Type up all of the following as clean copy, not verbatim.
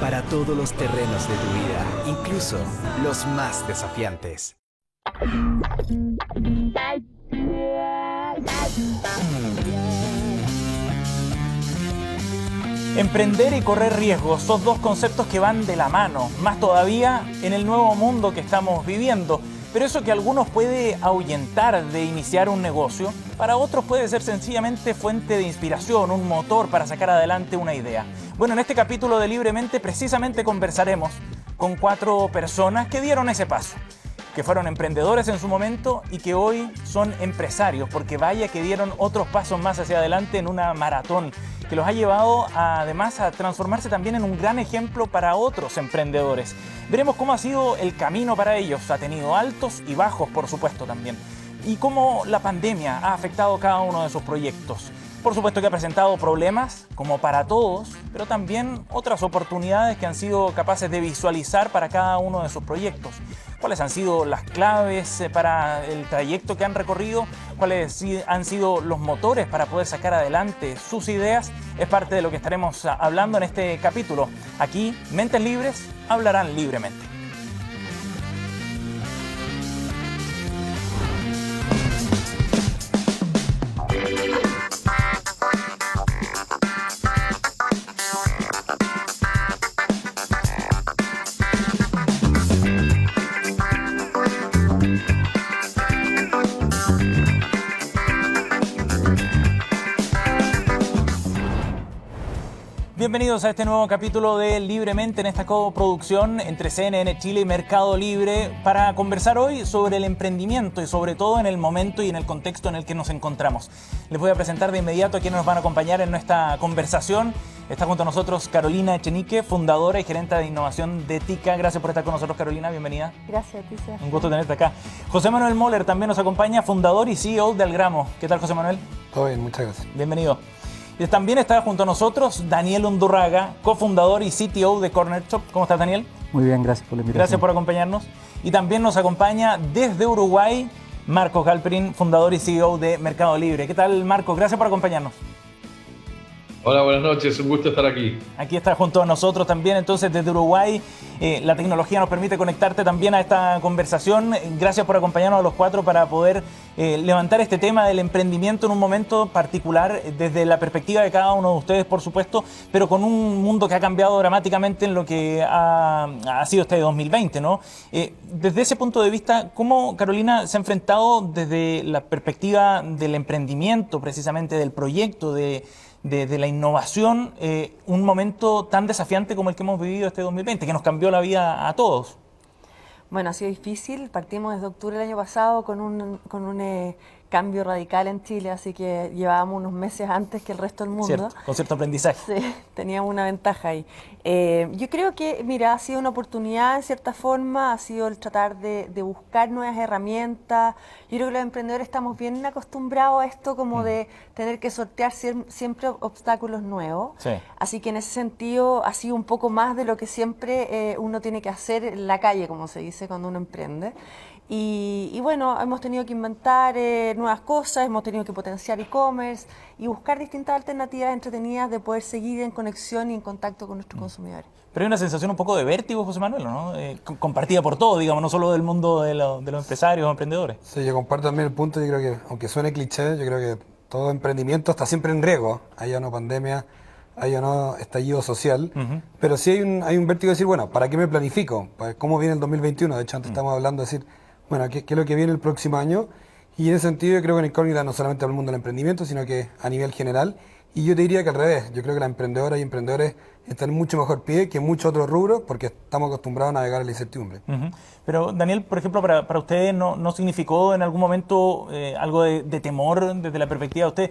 para todos los terrenos de tu vida, incluso los más desafiantes. Emprender y correr riesgos son dos conceptos que van de la mano, más todavía en el nuevo mundo que estamos viviendo. Pero eso que a algunos puede ahuyentar de iniciar un negocio, para otros puede ser sencillamente fuente de inspiración, un motor para sacar adelante una idea. Bueno, en este capítulo de Libremente precisamente conversaremos con 4 personas que dieron ese paso, que fueron emprendedores en su momento y que hoy son empresarios, porque vaya que dieron otros pasos más hacia adelante en una maratón, que los ha llevado además a transformarse también en un gran ejemplo para otros emprendedores. Veremos cómo ha sido el camino para ellos, ha tenido altos y bajos por supuesto también, y cómo la pandemia ha afectado cada uno de sus proyectos. Por supuesto que ha presentado problemas, como para todos, pero también otras oportunidades que han sido capaces de visualizar para cada uno de sus proyectos. ¿Cuáles han sido las claves para el trayecto que han recorrido? ¿Cuáles han sido los motores para poder sacar adelante sus ideas? Es parte de lo que estaremos hablando en este capítulo. Aquí, Mentes Libres hablarán libremente. Bienvenidos a este nuevo capítulo de Libremente en esta coproducción entre CNN Chile y Mercado Libre para conversar hoy sobre el emprendimiento y sobre todo en el momento y en el contexto en el que nos encontramos. Les voy a presentar de inmediato a quienes nos van a acompañar en nuestra conversación. Está junto a nosotros Carolina Echenique, fundadora y gerente de innovación de TICA. Gracias por estar con nosotros, Carolina. Bienvenida. Gracias, Ticia. Un gusto tenerte acá. José Manuel Moller también nos acompaña, fundador y CEO de Algramo. ¿Qué tal, José Manuel? Todo bien, muchas gracias. Bienvenido. Y también está junto a nosotros Daniel Undurraga, cofundador y CTO de Corner Shop. ¿Cómo estás, Daniel? Muy bien, gracias por la invitación. Gracias por acompañarnos. Y también nos acompaña desde Uruguay Marcos Galperin, fundador y CEO de Mercado Libre. ¿Qué tal, Marcos? Gracias por acompañarnos. Hola, buenas noches, un gusto estar aquí. Aquí está junto a nosotros también, entonces desde Uruguay. La tecnología nos permite conectarte también a esta conversación. Gracias por acompañarnos a los 4 para poder levantar este tema del emprendimiento en un momento particular, desde la perspectiva de cada uno de ustedes, por supuesto, pero con un mundo que ha cambiado dramáticamente en lo que ha sido este 2020, ¿no? Desde ese punto de vista, ¿cómo, Carolina, se ha enfrentado desde la perspectiva del emprendimiento, precisamente del proyecto, de la innovación, un momento tan desafiante como el que hemos vivido este 2020, que nos cambió la vida a todos? Bueno, ha sido difícil. Partimos desde octubre del año pasado con un cambio radical en Chile, así que llevábamos unos meses antes que el resto del mundo. Cierto, con cierto aprendizaje. Sí, teníamos una ventaja ahí. Yo creo que, mira, ha sido una oportunidad en cierta forma, ha sido el tratar de buscar nuevas herramientas. Yo creo que los emprendedores estamos bien acostumbrados a esto como de tener que sortear siempre obstáculos nuevos. Sí. Así que en ese sentido ha sido un poco más de lo que siempre uno tiene que hacer en la calle, como se dice cuando uno emprende. Y bueno, hemos tenido que inventar nuevas cosas, hemos tenido que potenciar e-commerce y buscar distintas alternativas entretenidas de poder seguir en conexión y en contacto con nuestros consumidores. Pero hay una sensación un poco de vértigo, José Manuel, ¿no? Compartida por todos, digamos, no solo del mundo de los empresarios o emprendedores. Sí, yo comparto también el punto. Yo creo que, aunque suene cliché, yo creo que todo emprendimiento está siempre en riesgo. Haya no pandemia, haya no estallido social. Pero sí hay un vértigo de decir, bueno, ¿para qué me planifico? ¿Cómo viene el 2021? De hecho, antes estamos hablando de decir, bueno, ¿qué es lo que viene el próximo año? Y en ese sentido yo creo que en Incógnita no solamente al mundo del emprendimiento, sino que a nivel general. Y yo te diría que al revés. Yo creo que las emprendedoras y emprendedores están en mucho mejor pie que muchos otros rubros porque estamos acostumbrados a navegar en la incertidumbre. Pero, Daniel, por ejemplo, para ustedes ¿no significó en algún momento algo de temor desde la perspectiva de usted?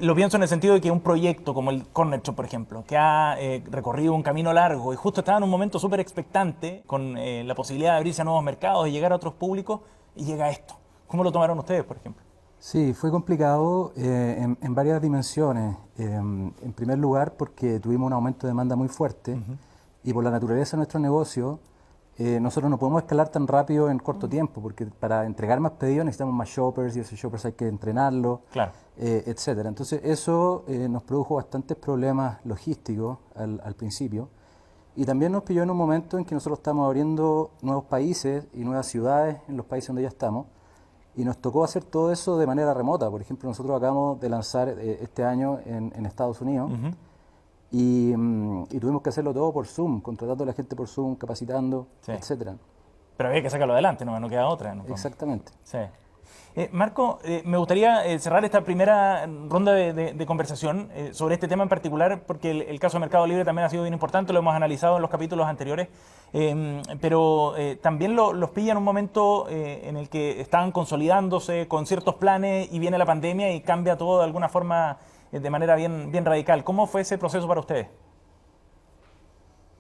Lo pienso en el sentido de que un proyecto como el Corner Shop, por ejemplo, que ha recorrido un camino largo y justo estaba en un momento súper expectante con la posibilidad de abrirse a nuevos mercados y llegar a otros públicos, y llega esto. ¿Cómo lo tomaron ustedes, por ejemplo? Sí, fue complicado en varias dimensiones. En primer lugar, porque tuvimos un aumento de demanda muy fuerte y por la naturaleza de nuestro negocio, nosotros no podemos escalar tan rápido en corto tiempo, porque para entregar más pedidos necesitamos más shoppers y esos shoppers hay que entrenarlos, claro, etcétera. Entonces eso nos produjo bastantes problemas logísticos al principio. Y también nos pilló en un momento en que nosotros estamos abriendo nuevos países y nuevas ciudades en los países donde ya estamos. Y nos tocó hacer todo eso de manera remota. Por ejemplo, nosotros acabamos de lanzar este año en Estados Unidos. Y tuvimos que hacerlo todo por Zoom, contratando a la gente por Zoom, capacitando, etcétera. Pero había que sacarlo adelante, no queda otra. Exactamente. Sí. Marco, me gustaría cerrar esta primera ronda de conversación sobre este tema en particular, porque el caso de Mercado Libre también ha sido bien importante, lo hemos analizado en los capítulos anteriores, pero también los pilla en un momento en el que están consolidándose con ciertos planes y viene la pandemia y cambia todo de alguna forma de manera bien radical. ¿Cómo fue ese proceso para ustedes?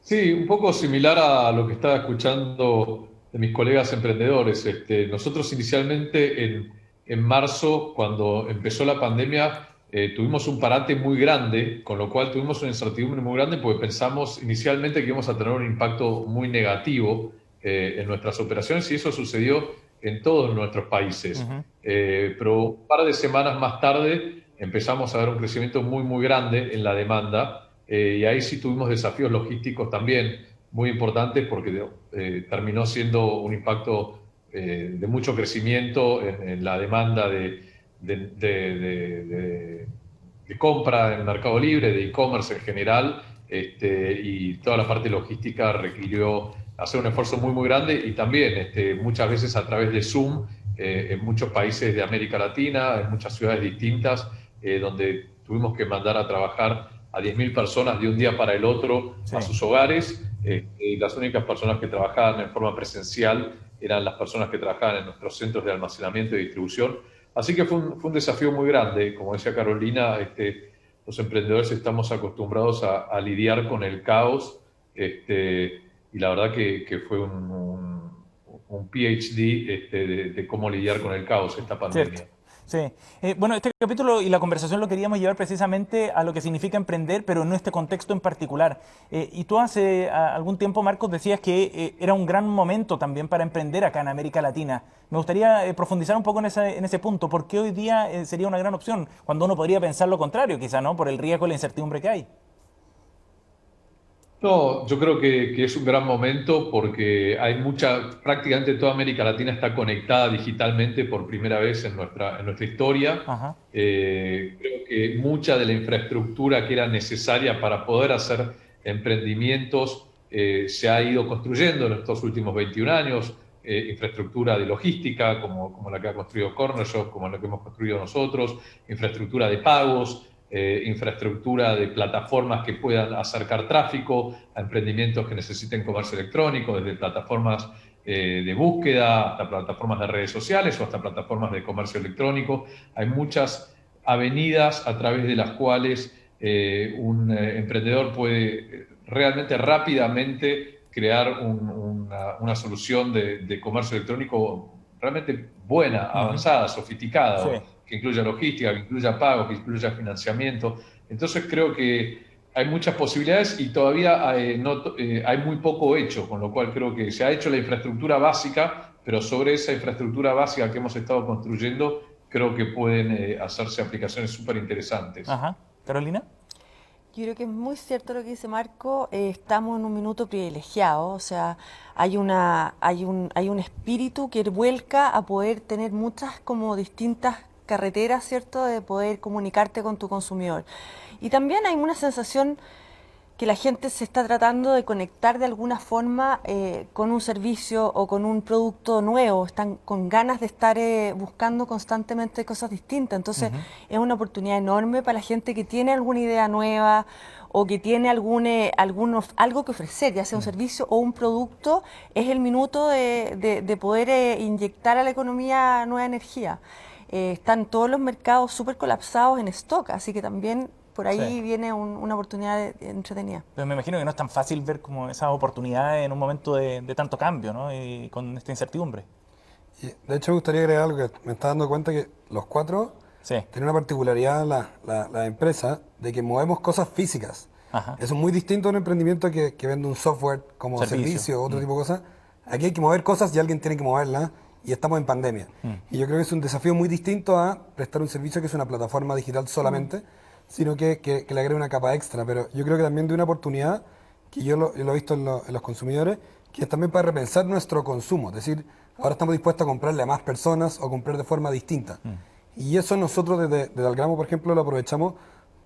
Sí, un poco similar a lo que estaba escuchando de mis colegas emprendedores. Nosotros inicialmente en marzo, cuando empezó la pandemia, tuvimos un parate muy grande, con lo cual tuvimos una incertidumbre muy grande porque pensamos inicialmente que íbamos a tener un impacto muy negativo en nuestras operaciones y eso sucedió en todos nuestros países. Pero un par de semanas más tarde empezamos a ver un crecimiento muy grande en la demanda y ahí sí tuvimos desafíos logísticos también muy importantes porque terminó siendo un impacto de mucho crecimiento en la demanda de compra en Mercado Libre, de e-commerce en general, y toda la parte logística requirió hacer un esfuerzo muy grande y también muchas veces a través de Zoom en muchos países de América Latina, en muchas ciudades distintas, donde tuvimos que mandar a trabajar a 10.000 personas de un día para el otro a sus hogares. Y las únicas personas que trabajaban en forma presencial eran las personas que trabajaban en nuestros centros de almacenamiento y distribución. Así que fue un desafío muy grande. Como decía Carolina, los emprendedores estamos acostumbrados a lidiar con el caos y la verdad que fue un PhD de cómo lidiar con el caos esta pandemia. Cierto. Sí. Bueno, este capítulo y la conversación lo queríamos llevar precisamente a lo que significa emprender, pero en este contexto en particular. Y tú hace algún tiempo, Marcos, decías que era un gran momento también para emprender acá en América Latina. Me gustaría profundizar un poco en ese punto. ¿Por qué hoy día sería una gran opción? Cuando uno podría pensar lo contrario, quizá, ¿no? Por el riesgo y la incertidumbre que hay. No, yo creo que es un gran momento porque hay prácticamente toda América Latina está conectada digitalmente por primera vez en nuestra historia. Creo que mucha de la infraestructura que era necesaria para poder hacer emprendimientos se ha ido construyendo en estos últimos 21 años. Infraestructura de logística, como la que ha construido Cornershop, como la que hemos construido nosotros, infraestructura de pagos, infraestructura de plataformas que puedan acercar tráfico a emprendimientos que necesiten comercio electrónico, desde plataformas de búsqueda hasta plataformas de redes sociales o hasta plataformas de comercio electrónico. Hay muchas avenidas a través de las cuales un emprendedor puede realmente rápidamente crear una solución de comercio electrónico realmente buena, avanzada, sofisticada, Sí. que incluya logística, que incluya pagos, que incluya financiamiento. Entonces creo que hay muchas posibilidades y todavía hay muy poco hecho, con lo cual creo que se ha hecho la infraestructura básica, pero sobre esa infraestructura básica que hemos estado construyendo, creo que pueden hacerse aplicaciones súper interesantes. Ajá. ¿Carolina? Yo creo que es muy cierto lo que dice Marco. Estamos en un minuto privilegiado, o sea, hay un espíritu que vuelca a poder tener muchas como distintas carreteras, ¿cierto?, de poder comunicarte con tu consumidor. Y también hay una sensación que la gente se está tratando de conectar de alguna forma con un servicio o con un producto nuevo, están con ganas de estar buscando constantemente cosas distintas. Entonces es una oportunidad enorme para la gente que tiene alguna idea nueva o que tiene algo que ofrecer, ya sea un servicio o un producto. Es el minuto de poder inyectar a la economía nueva energía. Están todos los mercados súper colapsados en stock, así que también por ahí viene una oportunidad entretenida. Pero me imagino que no es tan fácil ver como esas oportunidades en un momento de tanto cambio, ¿no? Y con esta incertidumbre. Y de hecho, me gustaría agregar algo que me está dando cuenta que los cuatro tienen una particularidad la empresa de que movemos cosas físicas. Ajá. Eso es muy distinto a un emprendimiento que vende un software como servicio o otro tipo de cosas. Aquí hay que mover cosas y alguien tiene que moverlas y estamos en pandemia. Y yo creo que es un desafío muy distinto a prestar un servicio que es una plataforma digital solamente, sino que le agrega una capa extra. Pero yo creo que también de una oportunidad que yo lo he visto en los consumidores, que es también para repensar nuestro consumo. Es decir, ahora estamos dispuestos a comprarle a más personas o comprar de forma distinta. Y eso nosotros desde Algramo, por ejemplo, lo aprovechamos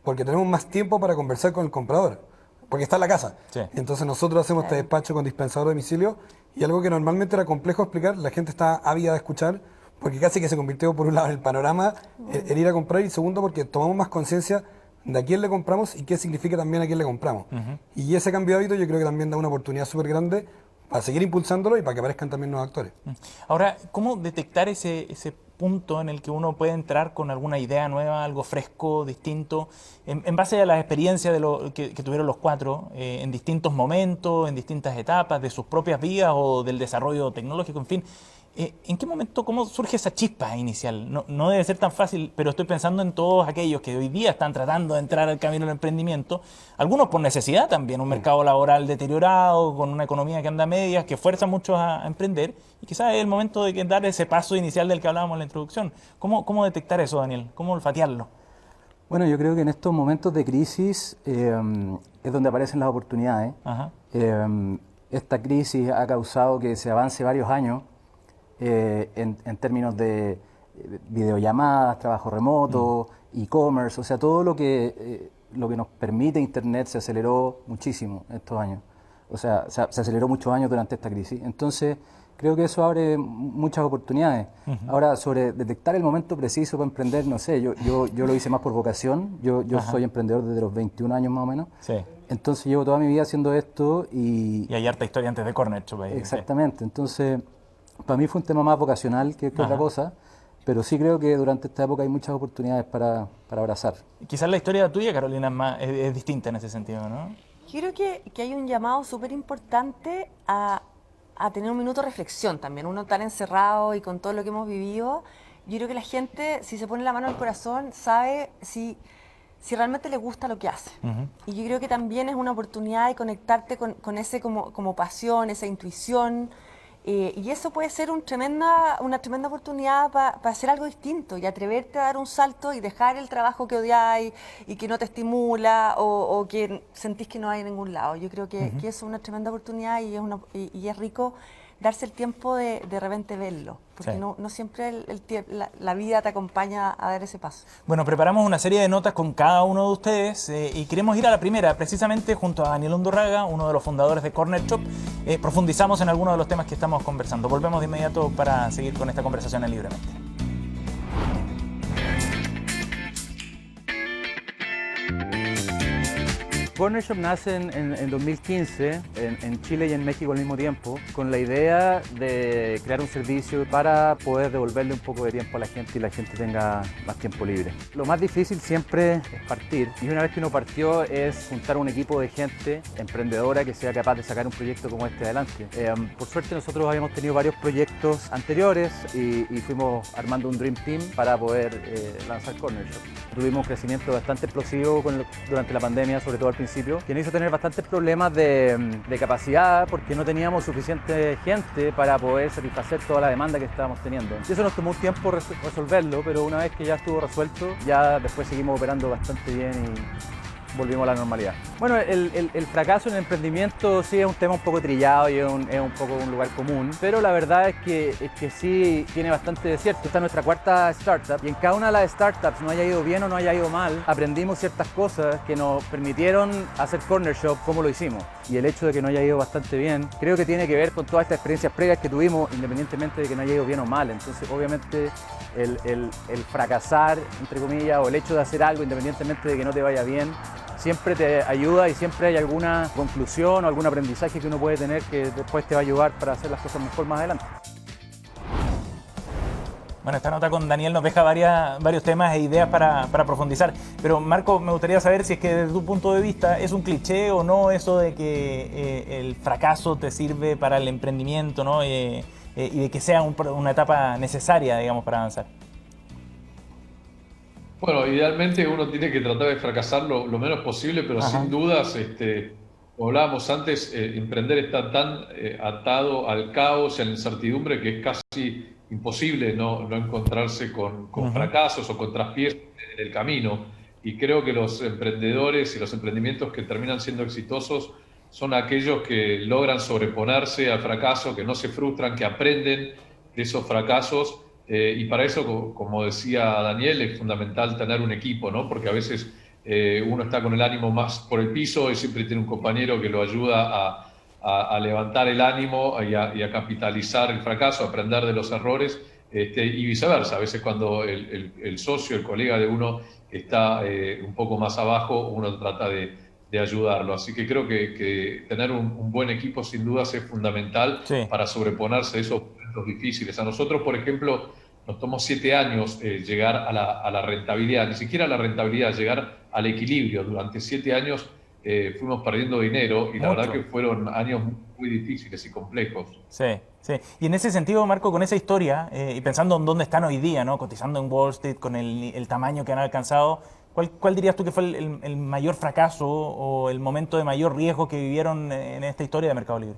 porque tenemos más tiempo para conversar con el comprador, porque está en la casa. Sí. Entonces nosotros hacemos este despacho con dispensador a domicilio y algo que normalmente era complejo explicar, la gente está ávida de escuchar, porque casi que se convirtió por un lado en el panorama el ir a comprar, y segundo porque tomamos más conciencia de a quién le compramos y qué significa también a quién le compramos. Y ese cambio de hábito yo creo que también da una oportunidad súper grande para seguir impulsándolo y para que aparezcan también nuevos actores. Ahora, ¿cómo detectar ese punto en el que uno puede entrar con alguna idea nueva, algo fresco, distinto, en base a las experiencias que tuvieron los cuatro, en distintos momentos, en distintas etapas de sus propias vidas o del desarrollo tecnológico, en fin? ¿En qué momento, cómo surge esa chispa inicial? No debe ser tan fácil, pero estoy pensando en todos aquellos que hoy día están tratando de entrar al camino del emprendimiento, algunos por necesidad también, un mercado laboral deteriorado, con una economía que anda a medias, que fuerza mucho a emprender, y quizás es el momento de dar ese paso inicial del que hablábamos en la introducción. ¿Cómo detectar eso, Daniel? ¿Cómo olfatearlo? Bueno, yo creo que en estos momentos de crisis es donde aparecen las oportunidades. Esta crisis ha causado que se avance varios años en términos de videollamadas, trabajo remoto, e-commerce, o sea, todo lo que nos permite Internet se aceleró muchísimo estos años. O sea, se aceleró muchos años durante esta crisis. Entonces, creo que eso abre muchas oportunidades. Ahora, sobre detectar el momento preciso para emprender, no sé, yo lo hice más por vocación. Yo soy emprendedor desde los 21 años más o menos. Sí. Entonces, llevo toda mi vida haciendo esto y hay harta historia antes de Corner Shop ahí. Exactamente. Sí. Entonces, para mí fue un tema más vocacional que otra cosa, pero sí creo que durante esta época hay muchas oportunidades para abrazar. Quizás la historia tuya, Carolina, es distinta en ese sentido, ¿no? Yo creo que hay un llamado súper importante a tener un minuto de reflexión también. Uno tan encerrado y con todo lo que hemos vivido, yo creo que la gente, si se pone la mano al corazón, sabe si realmente le gusta lo que hace. Y yo creo que también es una oportunidad de conectarte con ese como pasión, esa intuición. Y eso puede ser una tremenda oportunidad para hacer algo distinto y atreverte a dar un salto y dejar el trabajo que odiáis y que no te estimula o que sentís que no hay en ningún lado. Yo creo que eso es una tremenda oportunidad y es rico darse el tiempo de repente verlo, porque no siempre la vida te acompaña a dar ese paso. Bueno, preparamos una serie de notas con cada uno de ustedes y queremos ir a la primera, precisamente junto a Daniel Undurraga, uno de los fundadores de Corner Shop. Profundizamos en algunos de los temas que estamos conversando. Volvemos de inmediato para seguir con esta conversación en Libremente. Corner Shop nace en 2015 en Chile y en México al mismo tiempo, con la idea de crear un servicio para poder devolverle un poco de tiempo a la gente y la gente tenga más tiempo libre. Lo más difícil siempre es partir, y una vez que uno partió es juntar un equipo de gente emprendedora que sea capaz de sacar un proyecto como este adelante. Por suerte nosotros habíamos tenido varios proyectos anteriores y fuimos armando un Dream Team para poder lanzar Corner Shop. Tuvimos un crecimiento bastante explosivo durante la pandemia, sobre todo al principio, que nos hizo tener bastantes problemas de capacidad porque no teníamos suficiente gente para poder satisfacer toda la demanda que estábamos teniendo. Y eso nos tomó un tiempo resolverlo, pero una vez que ya estuvo resuelto, ya después seguimos operando bastante bien y volvimos a la normalidad. Bueno, el fracaso en el emprendimiento sí es un tema un poco trillado y es un poco un lugar común, pero la verdad es que sí tiene bastante de cierto. Esta es nuestra cuarta startup y en cada una de las startups, no haya ido bien o no haya ido mal, aprendimos ciertas cosas que nos permitieron hacer Corner Shop como lo hicimos. Y el hecho de que no haya ido bastante bien, creo que tiene que ver con todas estas experiencias previas que tuvimos, independientemente de que no haya ido bien o mal. Entonces, obviamente, el fracasar, entre comillas, o el hecho de hacer algo, independientemente de que no te vaya bien, siempre te ayuda y siempre hay alguna conclusión o algún aprendizaje que uno puede tener que después te va a ayudar para hacer las cosas mejor más adelante. Bueno, esta nota con Daniel nos deja varios temas e ideas para profundizar. Pero Marco, me gustaría saber si es que desde tu punto de vista es un cliché o no eso de que el fracaso te sirve para el emprendimiento, ¿no? Y de que sea una etapa necesaria, digamos, para avanzar. Bueno, idealmente uno tiene que tratar de fracasar lo menos posible, pero sin dudas, como hablábamos antes, emprender está tan atado al caos y a la incertidumbre que es casi imposible no encontrarse con fracasos o con traspiés en el camino. Y creo que los emprendedores y los emprendimientos que terminan siendo exitosos son aquellos que logran sobreponerse al fracaso, que no se frustran, que aprenden de esos fracasos. Y para eso, como decía Daniel, es fundamental tener un equipo, ¿no? Porque a veces uno está con el ánimo más por el piso y siempre tiene un compañero que lo ayuda a levantar el ánimo y a capitalizar el fracaso, a aprender de los errores, y viceversa. A veces cuando el socio, el colega de uno está un poco más abajo, uno trata de ayudarlo. Así que creo que tener un buen equipo sin dudas es fundamental para sobreponerse a esos momentos difíciles. A nosotros, por ejemplo, nos tomó 7 años llegar a la rentabilidad, ni siquiera a la rentabilidad, llegar al equilibrio. Durante 7 años fuimos perdiendo dinero y la verdad que fueron años muy difíciles y complejos. Sí, sí. Y en ese sentido, Marco, con esa historia, y pensando en dónde están hoy día, ¿no? Cotizando en Wall Street, con el tamaño que han alcanzado, ¿cuál dirías tú que fue el mayor fracaso o el momento de mayor riesgo que vivieron en esta historia de Mercado Libre?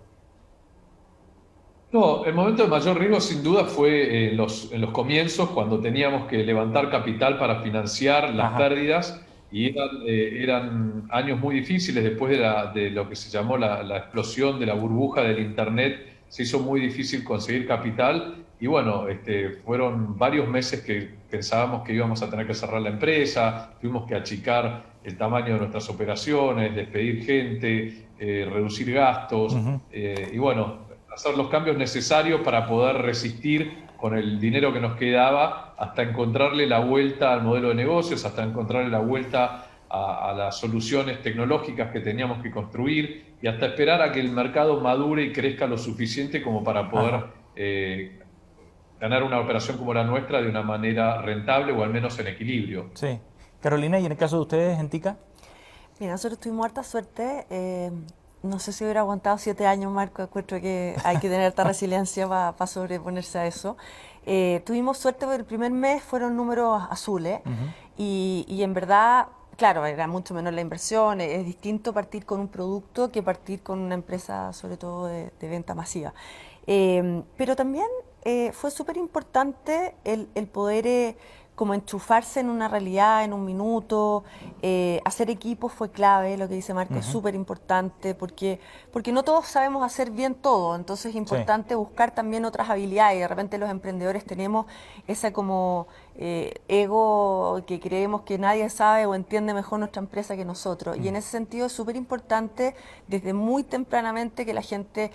No, el momento de mayor riesgo sin duda fue en los comienzos, cuando teníamos que levantar capital para financiar las pérdidas, y eran años muy difíciles después de lo que se llamó la explosión de la burbuja del Internet. Se hizo muy difícil conseguir capital y bueno, fueron varios meses que pensábamos que íbamos a tener que cerrar la empresa, tuvimos que achicar el tamaño de nuestras operaciones, despedir gente, reducir gastos y bueno, hacer los cambios necesarios para poder resistir con el dinero que nos quedaba hasta encontrarle la vuelta al modelo de negocios, hasta encontrarle la vuelta a las soluciones tecnológicas que teníamos que construir y hasta esperar a que el mercado madure y crezca lo suficiente como para poder ganar una operación como la nuestra de una manera rentable o al menos en equilibrio. Sí. Carolina, ¿y en el caso de ustedes, en Tica? Mira, nosotros tuvimos harta suerte. No sé si hubiera aguantado 7 años, Marco. Encuentro que hay que tener harta resiliencia para sobreponerse a eso. Tuvimos suerte porque el primer mes fueron números azules y en verdad, claro, era mucho menos la inversión. Es distinto partir con un producto que partir con una empresa, sobre todo de venta masiva. Pero también fue súper importante el poder como enchufarse en una realidad en un minuto. Hacer equipos fue clave, lo que dice Marco, es súper importante porque no todos sabemos hacer bien todo, entonces es importante buscar también otras habilidades. De repente los emprendedores tenemos esa como ego que creemos que nadie sabe o entiende mejor nuestra empresa que nosotros, y en ese sentido es súper importante desde muy tempranamente que la gente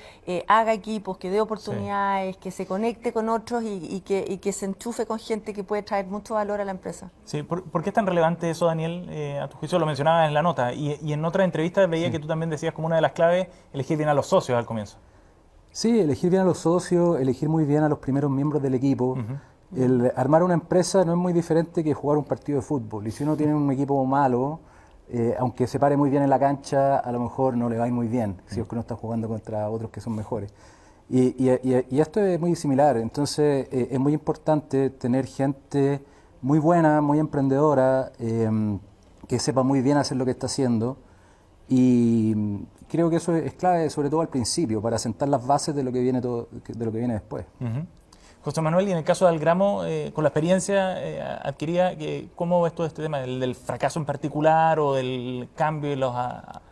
haga equipos, que dé oportunidades, que se conecte con otros y que se enchufe con gente que puede traer mucho valor a la empresa. Sí, ¿por qué es tan relevante eso, Daniel? A tu juicio lo mencionabas en la nota y en otra entrevista veía que tú también decías como una de las claves elegir bien a los socios al comienzo. Sí, elegir bien a los socios, elegir muy bien a los primeros miembros del equipo. El armar una empresa no es muy diferente que jugar un partido de fútbol, y si uno tiene un equipo malo, aunque se pare muy bien en la cancha, a lo mejor no le va a ir muy bien, si es que uno está jugando contra otros que son mejores. Y esto es muy similar, entonces es muy importante tener gente muy buena, muy emprendedora, que sepa muy bien hacer lo que está haciendo, y creo que eso es clave, sobre todo al principio, para sentar las bases de lo que viene, de lo que viene después. José Manuel, y en el caso de Algramo, con la experiencia adquirida, ¿cómo ves todo este tema del fracaso en particular o del cambio y las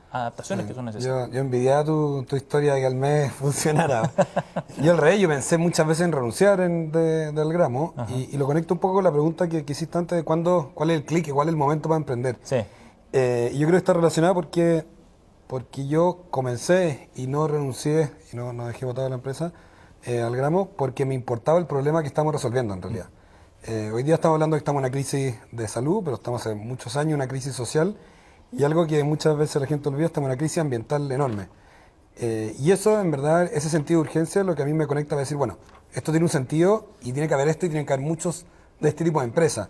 adaptaciones que son necesarias? Yo envidiaba tu historia de que al mes funcionara. Yo al revés, yo pensé muchas veces en renunciar de Algramo, y lo conecto un poco con la pregunta que hiciste antes de cuál es el clic, cuál es el momento para emprender. Sí. Y yo creo que está relacionado porque yo comencé y no renuncié y no dejé botada la empresa, Algramo, porque me importaba el problema que estamos resolviendo en realidad. Hoy día estamos hablando de que estamos en una crisis de salud, pero estamos hace muchos años en una crisis social, y algo que muchas veces la gente olvida, estamos en una crisis ambiental enorme. Y eso, en verdad, ese sentido de urgencia es lo que a mí me conecta a decir, bueno, esto tiene un sentido y tiene que haber esto y tiene que haber muchos de este tipo de empresas.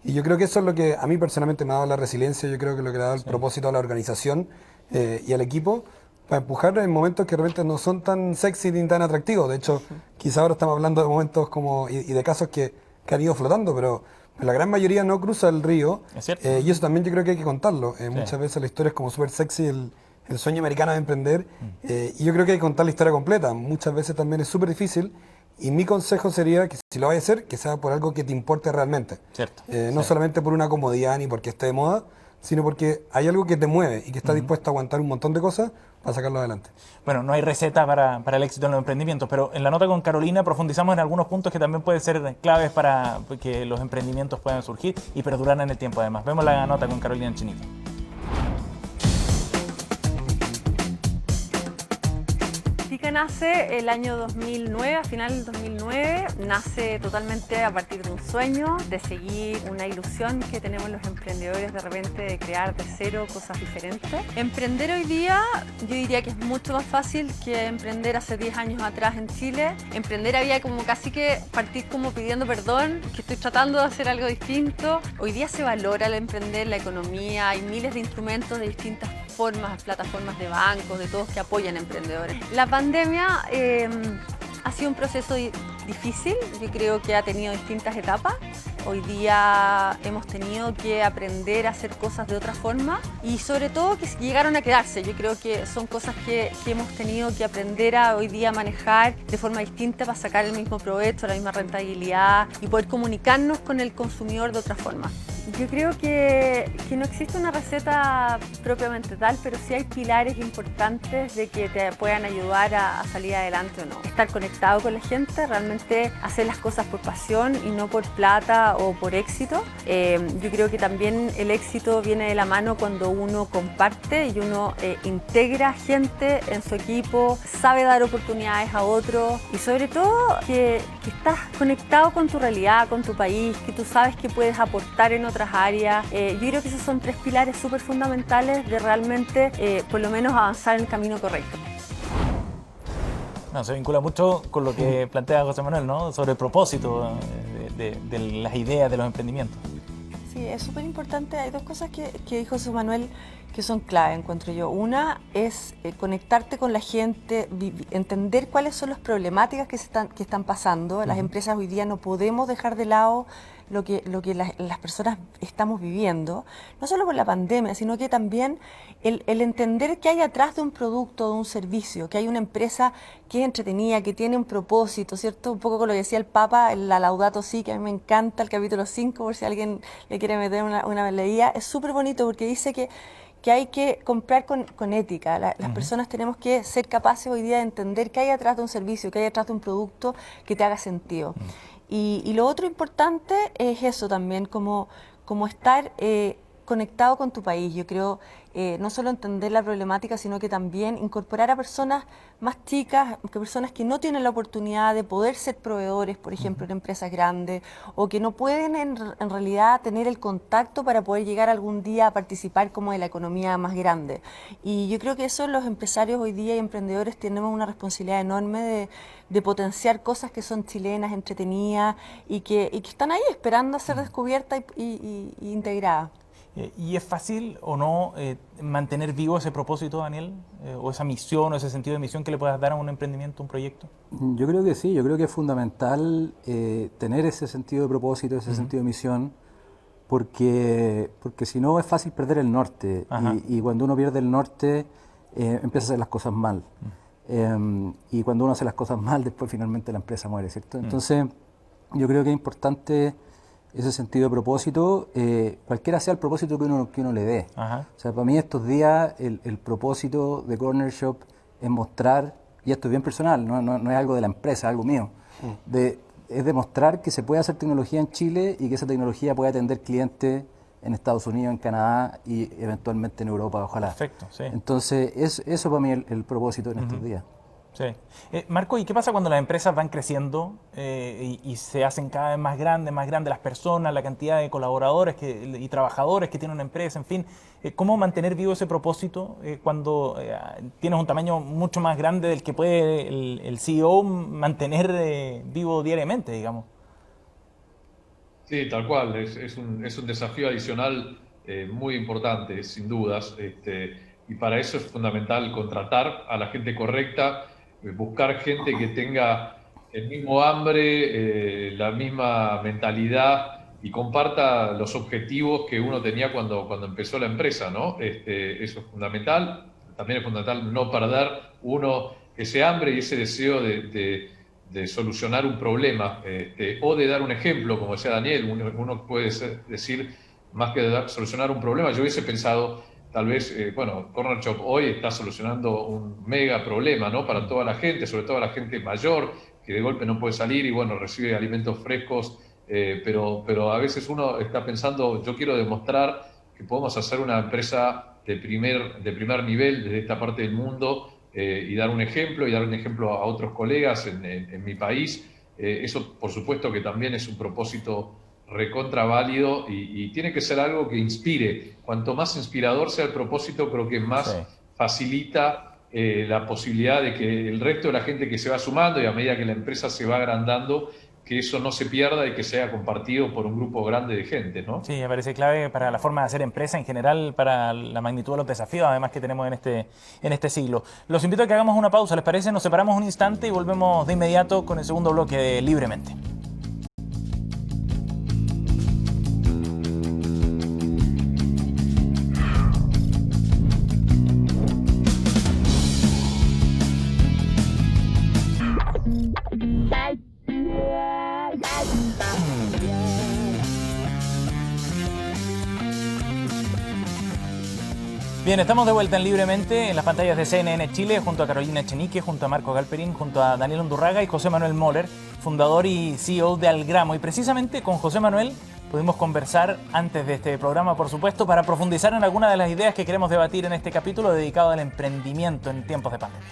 Y yo creo que eso es lo que a mí personalmente me ha dado la resiliencia, yo creo que lo que le ha dado el propósito a la organización y al equipo, para empujar en momentos que realmente no son tan sexy ni tan atractivos. De hecho, quizá ahora estamos hablando de momentos y de casos que han ido flotando, pero la gran mayoría no cruza el río. Es cierto. Y eso también yo creo que hay que contarlo. Muchas veces la historia es como súper sexy, el sueño americano de emprender, y yo creo que hay que contar la historia completa. Muchas veces también es súper difícil, y mi consejo sería que si lo vayas a hacer, que sea por algo que te importe realmente. Cierto. No solamente por una comodidad ni porque esté de moda, sino porque hay algo que te mueve y que está dispuesto a aguantar un montón de cosas para sacarlo adelante. Bueno, no hay receta para el éxito en los emprendimientos, pero en la nota con Carolina profundizamos en algunos puntos que también pueden ser claves para que los emprendimientos puedan surgir y perdurar en el tiempo además. Vemos la nota con Carolina en Chinito. Tika nace el año 2009, a final del 2009, nace totalmente a partir de un sueño, de seguir una ilusión que tenemos los emprendedores de repente de crear de cero cosas diferentes. Emprender hoy día yo diría que es mucho más fácil que emprender hace 10 años atrás en Chile. Emprender había como casi que partir como pidiendo perdón, que estoy tratando de hacer algo distinto. Hoy día se valora el emprender, la economía, hay miles de instrumentos de distintas formas, plataformas de bancos, de todos que apoyan a emprendedores. La pandemia ha sido un proceso difícil, yo creo que ha tenido distintas etapas. Hoy día hemos tenido que aprender a hacer cosas de otra forma y sobre todo que llegaron a quedarse. Yo creo que son cosas que hemos tenido que aprender a hoy día manejar de forma distinta para sacar el mismo provecho, la misma rentabilidad y poder comunicarnos con el consumidor de otra forma. Yo creo que no existe una receta propiamente tal, pero sí hay pilares importantes de que te puedan ayudar a salir adelante o no. Estar conectado con la gente, realmente hacer las cosas por pasión y no por plata o por éxito. Yo creo que también el éxito viene de la mano cuando uno comparte y uno integra gente en su equipo, sabe dar oportunidades a otros y sobre todo que estás conectado con tu realidad, con tu país, que tú sabes que puedes aportar en otras áreas. Yo creo que esos son tres pilares súper fundamentales de realmente, por lo menos, avanzar en el camino correcto. No, se vincula mucho con lo que plantea José Manuel, ¿no? Sobre el propósito de las ideas de los emprendimientos. Sí, es súper importante. Hay dos cosas que dijo José Manuel que son clave, encuentro yo. Una es conectarte con la gente, entender cuáles son las problemáticas que están pasando. Las empresas hoy día no podemos dejar de lado lo que las personas estamos viviendo, no solo por la pandemia, sino que también el entender que hay atrás de un producto, de un servicio, que hay una empresa que es entretenida, que tiene un propósito, ¿cierto? Un poco con lo que decía el Papa, la Laudato Si, que a mí me encanta, el capítulo 5, por si alguien le quiere meter una leída, es súper bonito porque dice que hay que comprar con ética. Las personas tenemos que ser capaces hoy día de entender qué hay atrás de un servicio, qué hay atrás de un producto que te haga sentido. Y lo otro importante es eso también, como estar conectado con tu país. Yo creo no solo entender la problemática, sino que también incorporar a personas más chicas, personas que no tienen la oportunidad de poder ser proveedores, por ejemplo, en empresas grandes, o que no pueden en realidad tener el contacto para poder llegar algún día a participar como de la economía más grande. Y yo creo que eso los empresarios hoy día y emprendedores tenemos una responsabilidad enorme de potenciar cosas que son chilenas, entretenidas y que están ahí esperando a ser descubiertas y integradas. ¿Y es fácil o no mantener vivo ese propósito, Daniel? ¿O esa misión o ese sentido de misión que le puedas dar a un emprendimiento, un proyecto? Yo creo que sí, yo creo que es fundamental tener ese sentido de propósito, ese sentido de misión, porque si no es fácil perder el norte. Y cuando uno pierde el norte, empieza a hacer las cosas mal. Y cuando uno hace las cosas mal, después finalmente la empresa muere, ¿cierto? Entonces, yo creo que es importante ese sentido de propósito, cualquiera sea el propósito que uno le dé. O sea, para mí estos días el propósito de Corner Shop es mostrar, y esto es bien personal, no es algo de la empresa, es algo mío, es demostrar que se puede hacer tecnología en Chile y que esa tecnología puede atender clientes en Estados Unidos, en Canadá y eventualmente en Europa, ojalá. Perfecto, sí. Entonces, eso para mí es el propósito en estos días. Sí. Marco, ¿y qué pasa cuando las empresas van creciendo y se hacen cada vez más grandes las personas, la cantidad de colaboradores y trabajadores que tiene una empresa, en fin? ¿Cómo mantener vivo ese propósito cuando tienes un tamaño mucho más grande del que puede el CEO mantener vivo diariamente, digamos? Sí, tal cual. Es un desafío adicional muy importante, sin dudas. Y para eso es fundamental contratar a la gente correcta, buscar gente que tenga el mismo hambre, la misma mentalidad y comparta los objetivos que uno tenía cuando empezó la empresa, ¿no? Eso es fundamental. También es fundamental no perder ese hambre y ese deseo de solucionar un problema o de dar un ejemplo, como decía Daniel. Uno puede decir más que solucionar un problema. Yo hubiese pensado, tal vez, bueno, Corner Shop hoy está solucionando un mega problema, ¿no? Para toda la gente, sobre todo la gente mayor, que de golpe no puede salir y, bueno, recibe alimentos frescos, pero a veces uno está pensando, yo quiero demostrar que podemos hacer una empresa de primer nivel desde esta parte del mundo, y dar un ejemplo a otros colegas en mi país. Eso, por supuesto, que también es un propósito recontra válido y tiene que ser algo que inspire. Cuanto más inspirador sea el propósito, creo que más facilita la posibilidad de que el resto de la gente que se va sumando, y a medida que la empresa se va agrandando, que eso no se pierda y que sea compartido por un grupo grande de gente, ¿no? Sí, me parece clave para la forma de hacer empresa en general, para la magnitud de los desafíos, además, que tenemos en este siglo. Los invito a que hagamos una pausa, ¿les parece? Nos separamos un instante y volvemos de inmediato con el segundo bloque de Libremente. Bien, estamos de vuelta en Libremente en las pantallas de CNN Chile, junto a Carolina Echenique, junto a Marco Galperín, junto a Daniel Undurraga y José Manuel Moller, fundador y CEO de Algramo. Y precisamente con José Manuel pudimos conversar antes de este programa, por supuesto, para profundizar en algunas de las ideas que queremos debatir en este capítulo dedicado al emprendimiento en tiempos de pandemia.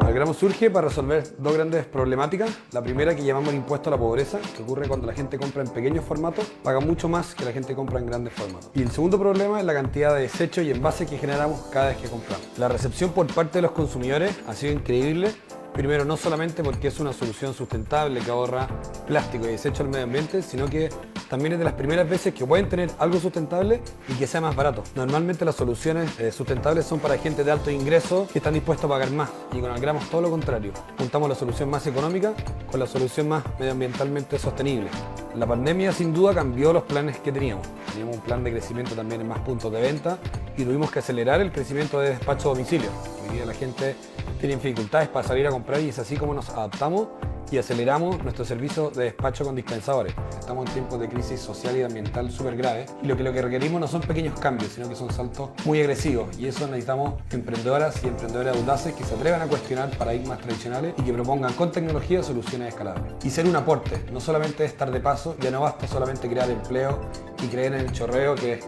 Algramo surge para resolver dos grandes problemáticas. La primera, que llamamos el impuesto a la pobreza, que ocurre cuando la gente compra en pequeños formatos, paga mucho más que la gente compra en grandes formatos. Y el segundo problema es la cantidad de desechos y envases que generamos cada vez que compramos. La recepción por parte de los consumidores ha sido increíble. Primero, no solamente porque es una solución sustentable que ahorra plástico y desecho al medio ambiente, sino que también es de las primeras veces que pueden tener algo sustentable y que sea más barato. Normalmente las soluciones sustentables son para gente de alto ingreso que están dispuestos a pagar más, y con Algramo es todo lo contrario. Juntamos la solución más económica con la solución más medioambientalmente sostenible. La pandemia sin duda cambió los planes que teníamos. Teníamos un plan de crecimiento también en más puntos de venta y tuvimos que acelerar el crecimiento de despacho a domicilio. Hoy día la gente tiene dificultades para salir a comprar y es así como nos adaptamos y aceleramos nuestro servicio de despacho con dispensadores. Estamos en tiempos de crisis social y ambiental súper grave y lo que requerimos no son pequeños cambios, sino que son saltos muy agresivos, y eso necesitamos emprendedoras y emprendedores audaces que se atrevan a cuestionar paradigmas tradicionales y que propongan con tecnología soluciones escalables. Y ser un aporte, no solamente estar de paso. Ya no basta solamente crear empleo y creer en el chorreo que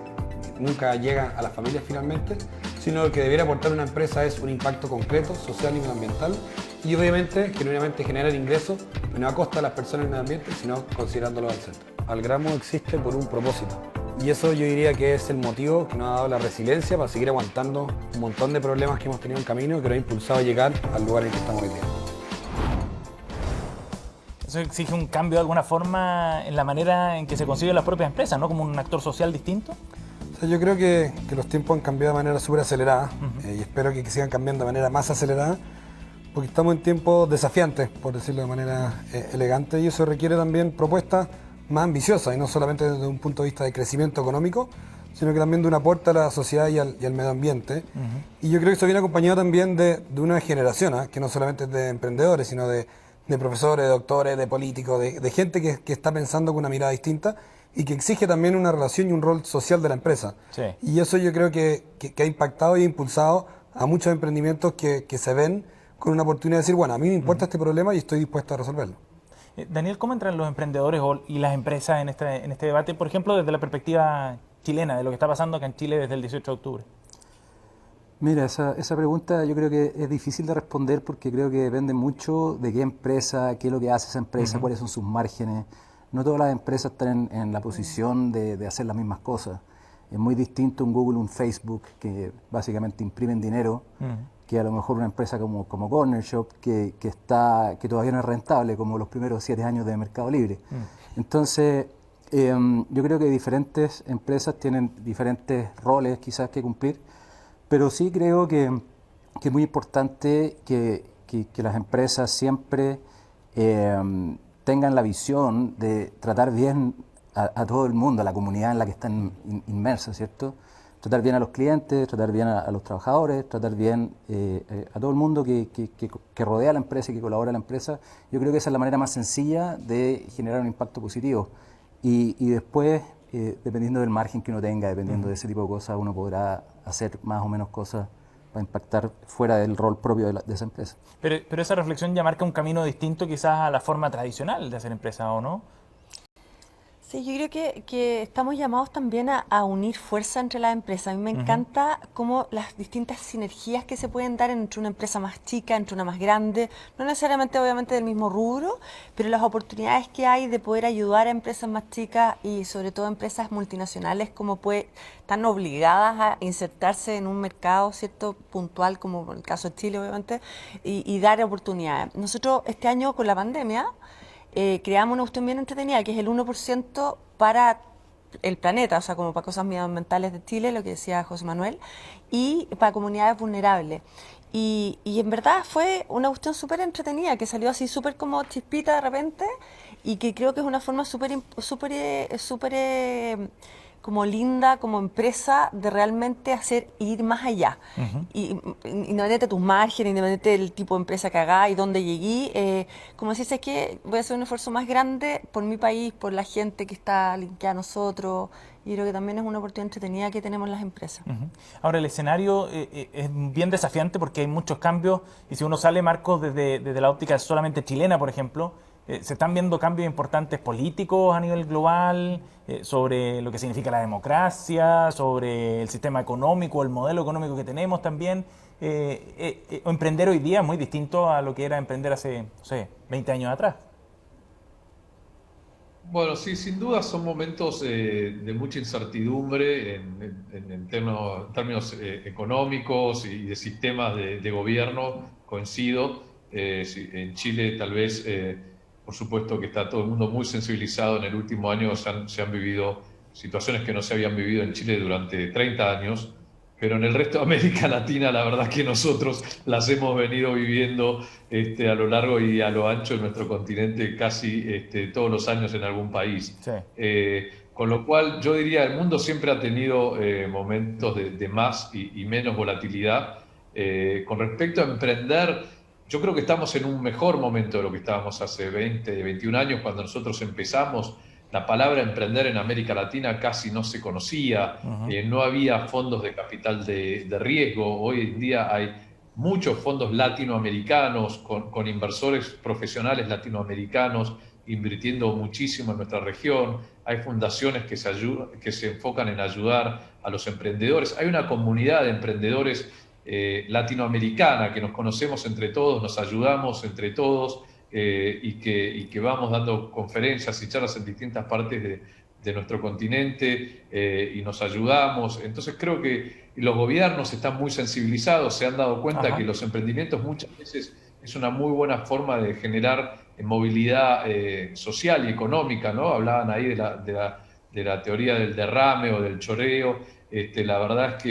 nunca llega a las familias finalmente, sino lo que debiera aportar una empresa es un impacto concreto, social y medioambiental, y obviamente, genuinamente generar ingresos, no a costa de las personas y el medio ambiente, sino considerándolo al centro. Algramo existe por un propósito, y eso yo diría que es el motivo que nos ha dado la resiliencia para seguir aguantando un montón de problemas que hemos tenido en camino y que nos ha impulsado a llegar al lugar en el que estamos hoy día. Eso exige un cambio de alguna forma en la manera en que se conciben las propias empresas, ¿no? Como un actor social distinto. O sea, yo creo que los tiempos han cambiado de manera súper acelerada, y espero que sigan cambiando de manera más acelerada, porque estamos en tiempos desafiantes, por decirlo de manera elegante, y eso requiere también propuestas más ambiciosas, y no solamente desde un punto de vista de crecimiento económico, sino que también de un aporte a la sociedad y al medio ambiente. Y yo creo que eso viene acompañado también de una generación, que no solamente es de emprendedores, sino de profesores, de doctores, de políticos, de gente que está pensando con una mirada distinta y que exige también una relación y un rol social de la empresa. Sí. Y eso yo creo que ha impactado y impulsado a muchos emprendimientos que se ven con una oportunidad de decir, bueno, a mí me importa este problema y estoy dispuesto a resolverlo. Daniel, ¿cómo entran los emprendedores y las empresas en este debate, por ejemplo, desde la perspectiva chilena, de lo que está pasando acá en Chile desde el 18 de octubre? Mira, esa pregunta yo creo que es difícil de responder porque creo que depende mucho de qué empresa, qué es lo que hace esa empresa, cuáles son sus márgenes. No todas las empresas están en la posición de hacer las mismas cosas. Es muy distinto un Google, un Facebook, que básicamente imprimen dinero, que a lo mejor una empresa como Corner Shop, que todavía no es rentable, como los primeros 7 años de Mercado Libre. Entonces, yo creo que diferentes empresas tienen diferentes roles quizás que cumplir, pero sí creo que es muy importante que las empresas siempre tengan la visión de tratar bien a todo el mundo, a la comunidad en la que están inmersas, ¿cierto? tratar bien a los clientes, tratar bien a los trabajadores, tratar bien a todo el mundo que rodea a la empresa y que colabora a la empresa. Yo creo que esa es la manera más sencilla de generar un impacto positivo. Y después, dependiendo del margen que uno tenga, dependiendo de ese tipo de cosas, uno podrá hacer más o menos cosas para impactar fuera del rol propio de esa empresa. Pero esa reflexión ya marca un camino distinto quizás a la forma tradicional de hacer empresa, ¿o no? Sí, yo creo que estamos llamados también a unir fuerza entre las empresas. A mí me encanta cómo las distintas sinergias que se pueden dar entre una empresa más chica, entre una más grande, no necesariamente obviamente del mismo rubro, pero las oportunidades que hay de poder ayudar a empresas más chicas y sobre todo empresas multinacionales como están obligadas a insertarse en un mercado cierto puntual, como el caso de Chile obviamente, y dar oportunidades. Nosotros este año con la pandemia creamos una cuestión bien entretenida, que es el 1% para el planeta, o sea, como para cosas medioambientales de Chile, lo que decía José Manuel, y para comunidades vulnerables. Y en verdad fue una cuestión súper entretenida, que salió así súper como chispita de repente, y que creo que es una forma súper como linda, como empresa, de realmente ir más allá. Independiente de tus márgenes, independiente del tipo de empresa que hagas y dónde llegué, como decís, es que voy a hacer un esfuerzo más grande por mi país, por la gente que está linkeada a nosotros, y creo que también es una oportunidad entretenida que tenemos las empresas. Ahora, el escenario es bien desafiante porque hay muchos cambios, y si uno sale, Marcos, desde la óptica solamente chilena, por ejemplo, se están viendo cambios importantes políticos a nivel global, sobre lo que significa la democracia, sobre el sistema económico, el modelo económico que tenemos también. Emprender hoy día es muy distinto a lo que era emprender hace, no sé, 20 años atrás. Bueno, sí, sin duda son momentos de mucha incertidumbre en términos económicos y de sistemas de gobierno, coincido. En Chile tal vez... por supuesto que está todo el mundo muy sensibilizado. En el último año se han vivido situaciones que no se habían vivido en Chile durante 30 años, pero en el resto de América Latina la verdad que nosotros las hemos venido viviendo a lo largo y a lo ancho de nuestro continente casi todos los años en algún país. Sí. Con lo cual yo diría el mundo siempre ha tenido momentos de más y menos volatilidad. Con respecto a emprender, yo creo que estamos en un mejor momento de lo que estábamos hace 20, 21 años. Cuando nosotros empezamos, la palabra emprender en América Latina casi no se conocía, no había fondos de capital de riesgo. Hoy en día hay muchos fondos latinoamericanos con inversores profesionales latinoamericanos invirtiendo muchísimo en nuestra región. Hay fundaciones que se enfocan en ayudar a los emprendedores. Hay una comunidad de emprendedores latinoamericana, que nos conocemos entre todos, nos ayudamos entre todos y que vamos dando conferencias y charlas en distintas partes de nuestro continente y nos ayudamos. Entonces creo que los gobiernos están muy sensibilizados, se han dado cuenta que los emprendimientos muchas veces es una muy buena forma de generar movilidad social y económica, ¿no? Hablaban ahí de la teoría del derrame o del choreo. La verdad es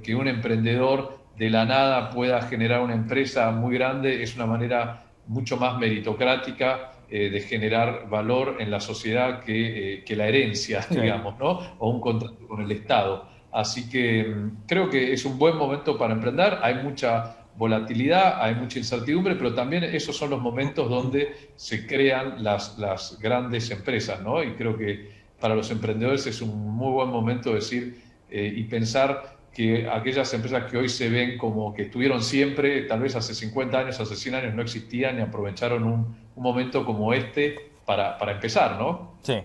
que un emprendedor de la nada pueda generar una empresa muy grande es una manera mucho más meritocrática de generar valor en la sociedad que la herencia, digamos, ¿no? O un contrato con el Estado. Así que creo que es un buen momento para emprender. Hay mucha volatilidad, hay mucha incertidumbre, pero también esos son los momentos donde se crean las grandes empresas, ¿no? Y creo que para los emprendedores es un muy buen momento decir y pensar que aquellas empresas que hoy se ven como que estuvieron siempre, tal vez hace 50 años, hace 100 años no existían y aprovecharon un momento como este para empezar, ¿no? Sí.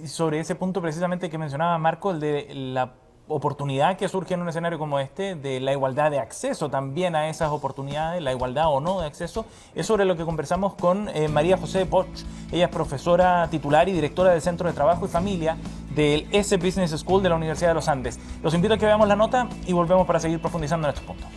Sobre ese punto precisamente que mencionaba Marco, el de la oportunidad que surge en un escenario como este, de la igualdad de acceso también a esas oportunidades, la igualdad o no de acceso, es sobre lo que conversamos con María José Bosch. Ella es profesora titular y directora del Centro de Trabajo y Familia del S Business School de la Universidad de los Andes. Los invito a que veamos la nota y volvemos para seguir profundizando en estos puntos.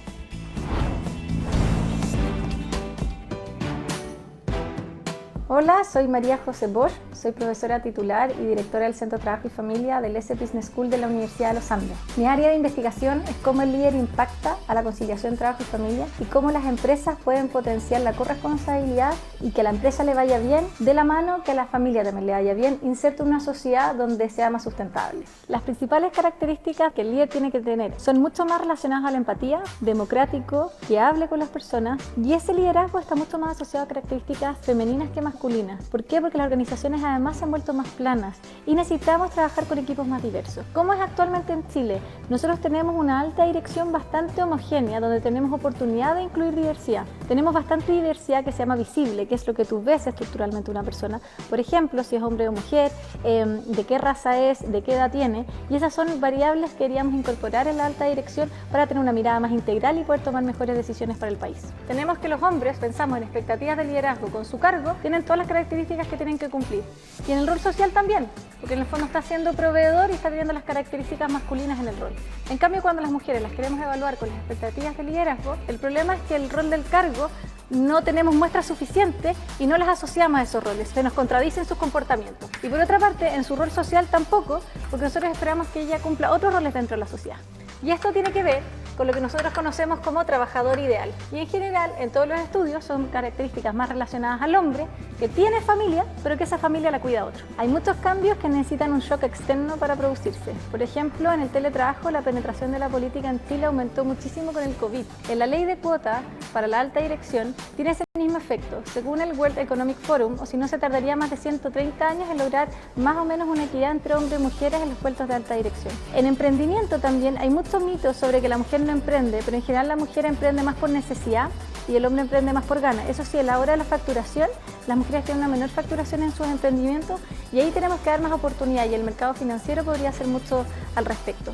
Hola, Hola, soy María José Bosch, soy profesora titular y directora del Centro de Trabajo y Familia del S Business School de la Universidad de los Andes. Mi área de investigación es cómo el líder impacta a la conciliación trabajo y familia y cómo las empresas pueden potenciar la corresponsabilidad y que a la empresa le vaya bien de la mano que a la familia también le vaya bien, inserto en una sociedad donde sea más sustentable. Las principales características que el líder tiene que tener son mucho más relacionadas a la empatía, democrático, que hable con las personas, y ese liderazgo está mucho más asociado a características femeninas que masculinas. ¿Por qué? Porque las organizaciones además se han vuelto más planas y necesitamos trabajar con equipos más diversos. ¿Cómo es actualmente en Chile? Nosotros tenemos una alta dirección bastante homogénea, donde tenemos oportunidad de incluir diversidad. Tenemos bastante diversidad que se llama visible, que es lo que tú ves estructuralmente una persona. Por ejemplo, si es hombre o mujer, de qué raza es, de qué edad tiene, y esas son variables que queríamos incorporar en la alta dirección para tener una mirada más integral y poder tomar mejores decisiones para el país. Tenemos que los hombres, pensamos en expectativas de liderazgo con su cargo, tienen todas las características que tienen que cumplir. Y en el rol social también, porque en el fondo está siendo proveedor y está teniendo las características masculinas en el rol. En cambio, cuando las mujeres las queremos evaluar con las expectativas de liderazgo, el problema es que el rol del cargo no tenemos muestras suficientes y no las asociamos a esos roles, se nos contradicen sus comportamientos. Y por otra parte, en su rol social tampoco, porque nosotros esperamos que ella cumpla otros roles dentro de la sociedad. Y esto tiene que ver con lo que nosotros conocemos como trabajador ideal. Y en general, en todos los estudios, son características más relacionadas al hombre, que tiene familia, pero que esa familia la cuida otro. Hay muchos cambios que necesitan un shock externo para producirse. Por ejemplo, en el teletrabajo, la penetración de la política en Chile aumentó muchísimo con el COVID. En la ley de cuota para la alta dirección tiene ese mismo efecto. Según el World Economic Forum, o si no, se tardaría más de 130 años en lograr más o menos una equidad entre hombres y mujeres en los puestos de alta dirección. En emprendimiento también hay muchos mitos sobre que la mujer no emprende, pero en general la mujer emprende más por necesidad y el hombre emprende más por ganas. Eso sí, a la hora de la facturación, las mujeres tienen una menor facturación en sus emprendimientos y ahí tenemos que dar más oportunidad, y el mercado financiero podría hacer mucho al respecto.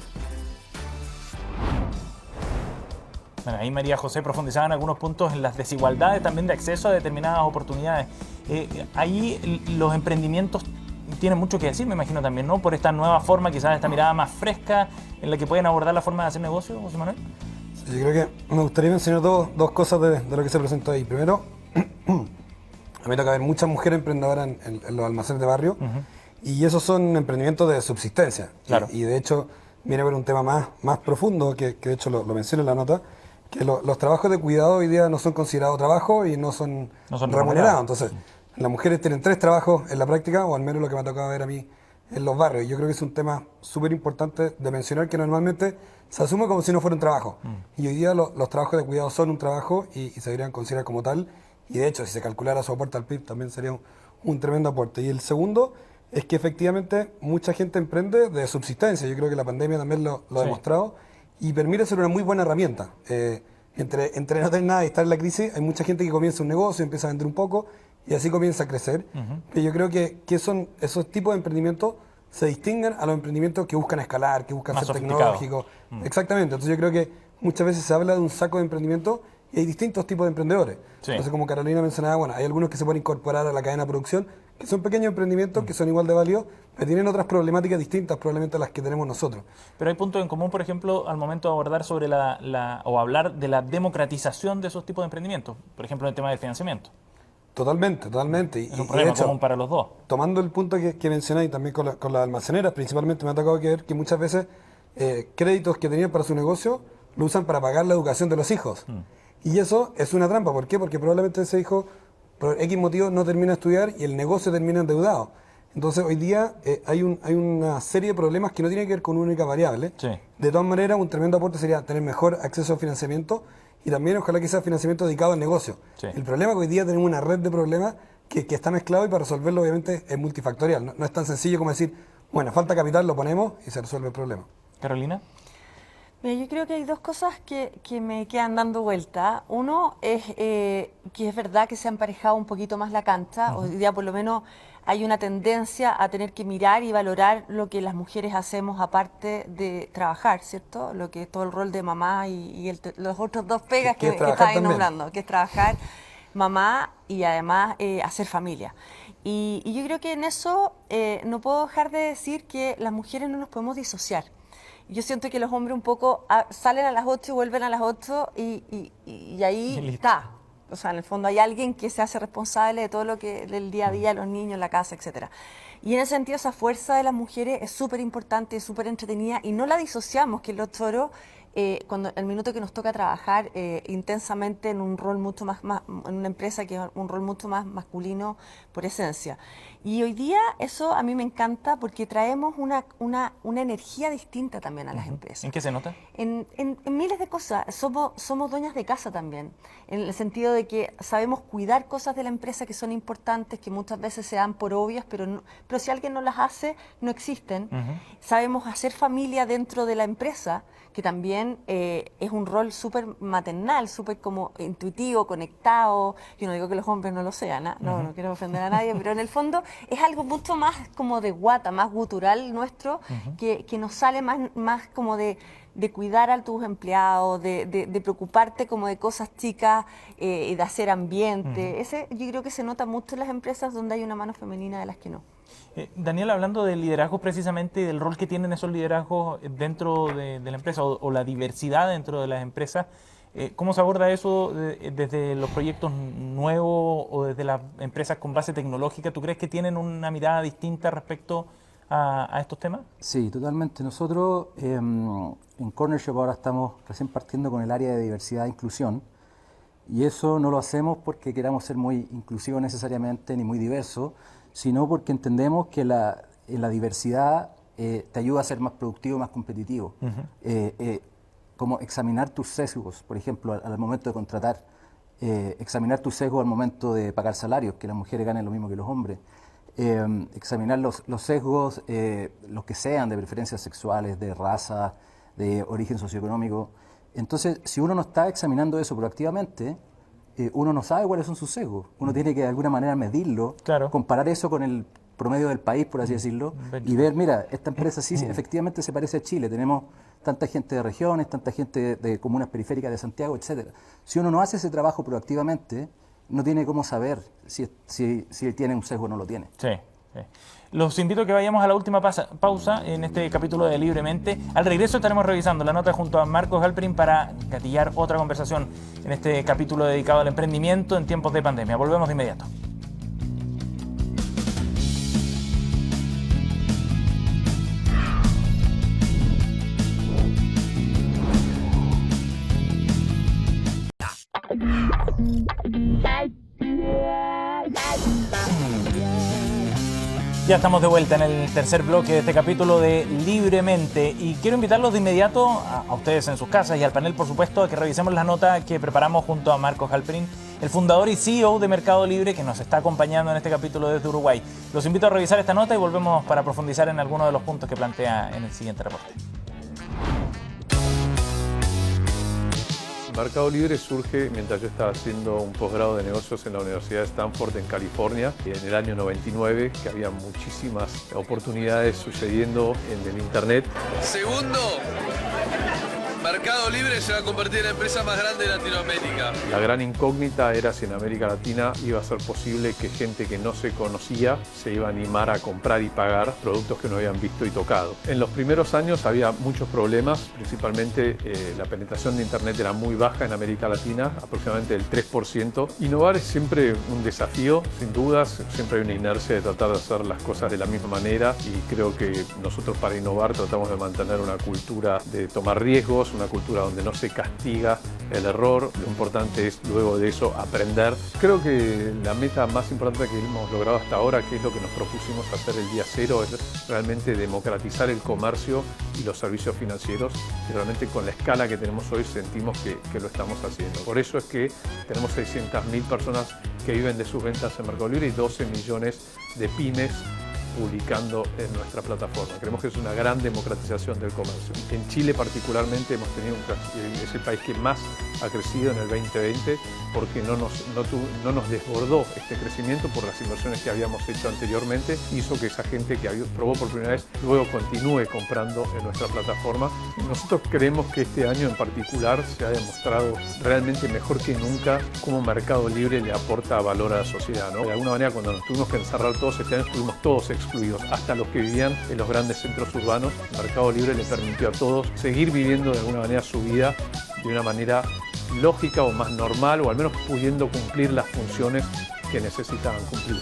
Bueno, ahí María José profundizaba en algunos puntos en las desigualdades también de acceso a determinadas oportunidades. Ahí los emprendimientos tienen mucho que decir, me imagino también, ¿no? Por esta nueva forma, quizás esta mirada más fresca en la que pueden abordar la forma de hacer negocio, José Manuel. Sí, yo creo que me gustaría mencionar dos cosas de lo que se presentó ahí. Primero, a mí me toca ver muchas mujeres emprendedoras en los almacenes de barrio, y esos son emprendimientos de subsistencia. Claro. Y de hecho, viene a ver un tema más profundo, que de hecho lo menciono en la nota, que los trabajos de cuidado hoy día no son considerados trabajo y no son remunerados. Entonces, las mujeres tienen 3 trabajos en la práctica, o al menos lo que me ha tocado ver a mí en los barrios. Yo creo que es un tema súper importante de mencionar, que normalmente se asume como si no fuera un trabajo. Y hoy día los trabajos de cuidado son un trabajo y se deberían considerar como tal. Y de hecho, si se calculara su aporte al PIB, también sería un tremendo aporte. Y el segundo es que efectivamente mucha gente emprende de subsistencia. Yo creo que la pandemia también lo ha demostrado, y permite ser una muy buena herramienta. Entre no tener nada y estar en la crisis, hay mucha gente que comienza un negocio, empieza a vender un poco, y así comienza a crecer. Pero yo creo que esos tipos de emprendimientos se distinguen a los emprendimientos que buscan escalar, que buscan ser tecnológicos. Exactamente. Entonces yo creo que muchas veces se habla de un saco de emprendimiento y hay distintos tipos de emprendedores. Entonces, como Carolina mencionaba, bueno, hay algunos que se pueden incorporar a la cadena de producción, que son pequeños emprendimientos que son igual de válidos, pero tienen otras problemáticas distintas probablemente a las que tenemos nosotros. Pero hay puntos en común, por ejemplo, al momento de abordar sobre o hablar de la democratización de esos tipos de emprendimientos, por ejemplo, en el tema del financiamiento. Totalmente, totalmente. Es un problema común para los dos. Tomando el punto que mencionáis también con las almaceneras, principalmente me ha tocado ver que muchas veces créditos que tenían para su negocio lo usan para pagar la educación de los hijos. Y eso es una trampa. ¿Por qué? Porque probablemente ese hijo, por X motivo, no termina de estudiar y el negocio termina endeudado. Entonces, hoy día hay una serie de problemas que no tienen que ver con una única variable. De todas maneras, un tremendo aporte sería tener mejor acceso a financiamiento, y también ojalá que sea financiamiento dedicado al negocio. El problema es que hoy día tenemos una red de problemas que está mezclado, y para resolverlo obviamente es multifactorial. No es tan sencillo como decir, bueno, falta capital, lo ponemos y se resuelve el problema. Carolina. Mira, yo creo que hay dos cosas que me quedan dando vuelta. Uno es que es verdad que se ha emparejado un poquito más la cancha. Hoy día por lo menos hay una tendencia a tener que mirar y valorar lo que las mujeres hacemos aparte de trabajar, ¿cierto? Lo que es todo el rol de mamá y los otros dos pegas que estabais nombrando, que es trabajar, mamá y además hacer familia. Y yo creo que en eso no puedo dejar de decir que las mujeres no nos podemos disociar. Yo siento que los hombres un poco salen a las 8 y vuelven a las 8 y ahí está. O sea, en el fondo hay alguien que se hace responsable de todo lo que del día a día, los niños, la casa, etcétera. Y en ese sentido esa fuerza de las mujeres es súper importante, es súper entretenida y no la disociamos, que los toros, cuando el minuto que nos toca trabajar intensamente en un rol mucho más, en una empresa que es un rol mucho más masculino por esencia. Y hoy día eso a mí me encanta porque traemos una energía distinta también a las empresas. ¿En qué se nota? En miles de cosas. Somos dueñas de casa también, en el sentido de que sabemos cuidar cosas de la empresa que son importantes, que muchas veces se dan por obvias, pero si alguien no las hace, no existen. Sabemos hacer familia dentro de la empresa, que también es un rol súper maternal, súper como intuitivo, conectado. Yo no digo que los hombres no lo sean, no quiero ofender a nadie, pero en el fondo es algo mucho más como de guata, más gutural nuestro, que nos sale más como de cuidar a tus empleados, de preocuparte como de cosas chicas, y de hacer ambiente. Yo creo que se nota mucho en las empresas donde hay una mano femenina de las que no. Daniel, hablando del liderazgo precisamente, del rol que tienen esos liderazgos dentro de la empresa o la diversidad dentro de las empresas, ¿cómo se aborda eso desde los proyectos nuevos o desde las empresas con base tecnológica? ¿Tú crees que tienen una mirada distinta respecto a estos temas? Sí, totalmente. Nosotros en Cornershop ahora estamos recién partiendo con el área de diversidad e inclusión, y eso no lo hacemos porque queramos ser muy inclusivos necesariamente ni muy diversos, sino porque entendemos que la diversidad te ayuda a ser más productivo, más competitivo. Como examinar tus sesgos, por ejemplo, al momento de contratar, examinar tus sesgos al momento de pagar salarios, que las mujeres ganen lo mismo que los hombres, examinar los sesgos, los que sean, de preferencias sexuales, de raza, de origen socioeconómico. Entonces, si uno no está examinando eso proactivamente, uno no sabe cuáles son sus sesgos. Uno tiene que de alguna manera medirlo, comparar eso con el promedio del país, por así decirlo, y ver, mira, esta empresa sí, efectivamente se parece a Chile. Tenemos tanta gente de regiones, tanta gente de comunas periféricas de Santiago, etcétera. Si uno no hace ese trabajo proactivamente, no tiene cómo saber si tiene un sesgo o no lo tiene. Sí. Los invito a que vayamos a la última pausa en este capítulo de Libremente. Al regreso estaremos revisando la nota junto a Marcos Halperin para gatillar otra conversación en este capítulo dedicado al emprendimiento en tiempos de pandemia. Volvemos de inmediato. Ya estamos de vuelta en el tercer bloque de este capítulo de Libremente y quiero invitarlos de inmediato a ustedes en sus casas y al panel, por supuesto, a que revisemos la nota que preparamos junto a Marcos Halperin, el fundador y CEO de Mercado Libre, que nos está acompañando en este capítulo desde Uruguay. Los invito a revisar esta nota y volvemos para profundizar en algunos de los puntos que plantea en el siguiente reporte. Mercado Libre surge mientras yo estaba haciendo un posgrado de negocios en la Universidad de Stanford en California en el año 99, que había muchísimas oportunidades sucediendo en el Internet. Segundo, Mercado Libre se va a convertir en la empresa más grande de Latinoamérica. La gran incógnita era si en América Latina iba a ser posible que gente que no se conocía se iba a animar a comprar y pagar productos que no habían visto y tocado. En los primeros años había muchos problemas, principalmente la penetración de Internet era muy baja en América Latina, aproximadamente del 3%. Innovar es siempre un desafío, sin dudas, siempre hay una inercia de tratar de hacer las cosas de la misma manera y creo que nosotros para innovar tratamos de mantener una cultura de tomar riesgos, una cultura donde no se castiga el error. Lo importante es luego de eso aprender. Creo que la meta más importante que hemos logrado hasta ahora, que es lo que nos propusimos hacer el día cero, es realmente democratizar el comercio y los servicios financieros, y realmente con la escala que tenemos hoy sentimos que lo estamos haciendo. Por eso es que tenemos 600.000 personas que viven de sus ventas en Mercado Libre y 12 millones de pymes publicando en nuestra plataforma. Creemos que es una gran democratización del comercio. En Chile particularmente hemos tenido es el país que más ha crecido en el 2020 porque no nos desbordó este crecimiento por las inversiones que habíamos hecho anteriormente. Hizo que esa gente que probó por primera vez luego continúe comprando en nuestra plataforma. Nosotros creemos que este año en particular se ha demostrado realmente mejor que nunca cómo Mercado Libre le aporta valor a la sociedad, ¿no? De alguna manera, cuando nos tuvimos que encerrar todos este año, estuvimos todos excluidos, hasta los que vivían en los grandes centros urbanos. Mercado Libre le permitió a todos seguir viviendo de alguna manera su vida de una manera lógica o más normal, o al menos pudiendo cumplir las funciones que necesitaban cumplir.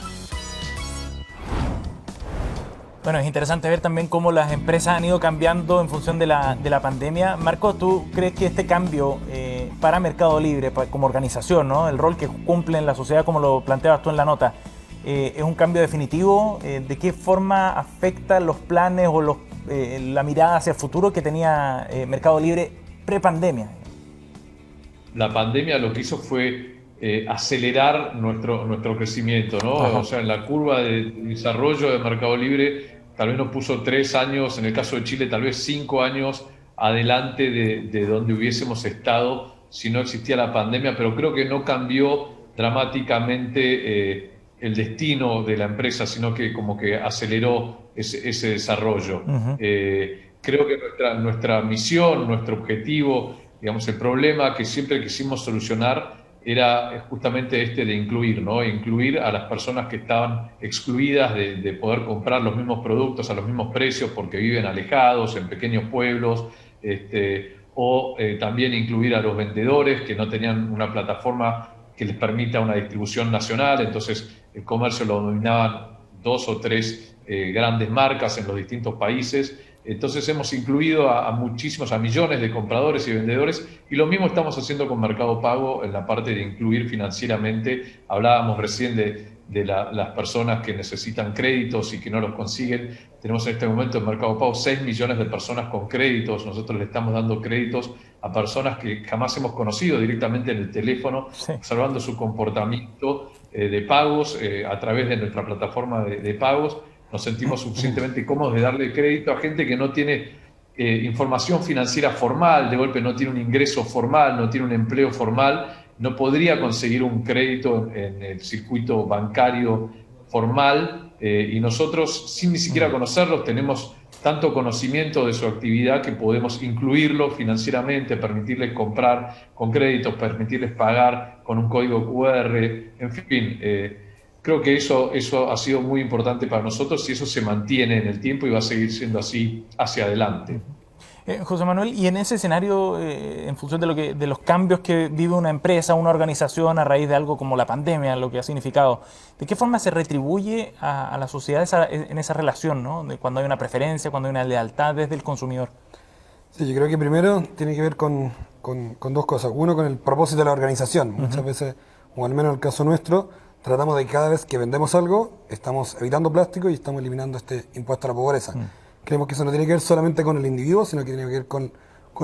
Bueno, es interesante ver también cómo las empresas han ido cambiando en función de la pandemia. Marco, ¿tú crees que este cambio para Mercado Libre, como organización, ¿no?, el rol que cumple en la sociedad, como lo planteabas tú en la nota, es un cambio definitivo? ¿De qué forma afecta los planes o la mirada hacia el futuro que tenía Mercado Libre pre-pandemia? La pandemia lo que hizo fue acelerar nuestro crecimiento, ¿no? Ajá. O sea, en la curva de desarrollo de Mercado Libre tal vez nos puso 3 años, en el caso de Chile tal vez 5 años adelante de donde hubiésemos estado si no existía la pandemia, pero creo que no cambió dramáticamente el destino de la empresa, sino que como que aceleró ese desarrollo. Creo que nuestra misión, nuestro objetivo, digamos, el problema que siempre quisimos solucionar era justamente de incluir, ¿no? Incluir a las personas que estaban excluidas de poder comprar los mismos productos a los mismos precios porque viven alejados, en pequeños pueblos, o también incluir a los vendedores que no tenían una plataforma que les permita una distribución nacional. Entonces el comercio lo dominaban 2 o 3 grandes marcas en los distintos países. Entonces hemos incluido a millones de compradores y vendedores, y lo mismo estamos haciendo con Mercado Pago en la parte de incluir financieramente. Hablábamos recién de las personas que necesitan créditos y que no los consiguen. Tenemos en este momento en Mercado Pago 6 millones de personas con créditos. Nosotros le estamos dando créditos a personas que jamás hemos conocido directamente en el teléfono, sí, observando su comportamiento de pagos a través de nuestra plataforma de pagos. Nos sentimos suficientemente cómodos de darle crédito a gente que no tiene información financiera formal, de golpe no tiene un ingreso formal, no tiene un empleo formal, no podría conseguir un crédito en el circuito bancario formal, y nosotros, sin ni siquiera conocerlos, tenemos tanto conocimiento de su actividad que podemos incluirlo financieramente, permitirles comprar con créditos, permitirles pagar con un código QR, en fin. Creo que eso ha sido muy importante para nosotros, y eso se mantiene en el tiempo y va a seguir siendo así hacia adelante. José Manuel, y en ese escenario, en función de los cambios que vive una empresa, una organización a raíz de algo como la pandemia, lo que ha significado, ¿de qué forma se retribuye a la sociedad en esa relación, ¿no?, de cuando hay una preferencia, cuando hay una lealtad desde el consumidor? Sí, yo creo que primero tiene que ver con 2 cosas. Uno, con el propósito de la organización. Muchas veces, o al menos en el caso nuestro, tratamos de que cada vez que vendemos algo, estamos evitando plástico y estamos eliminando este impuesto a la pobreza. Creemos que eso no tiene que ver solamente con el individuo, sino que tiene que ver con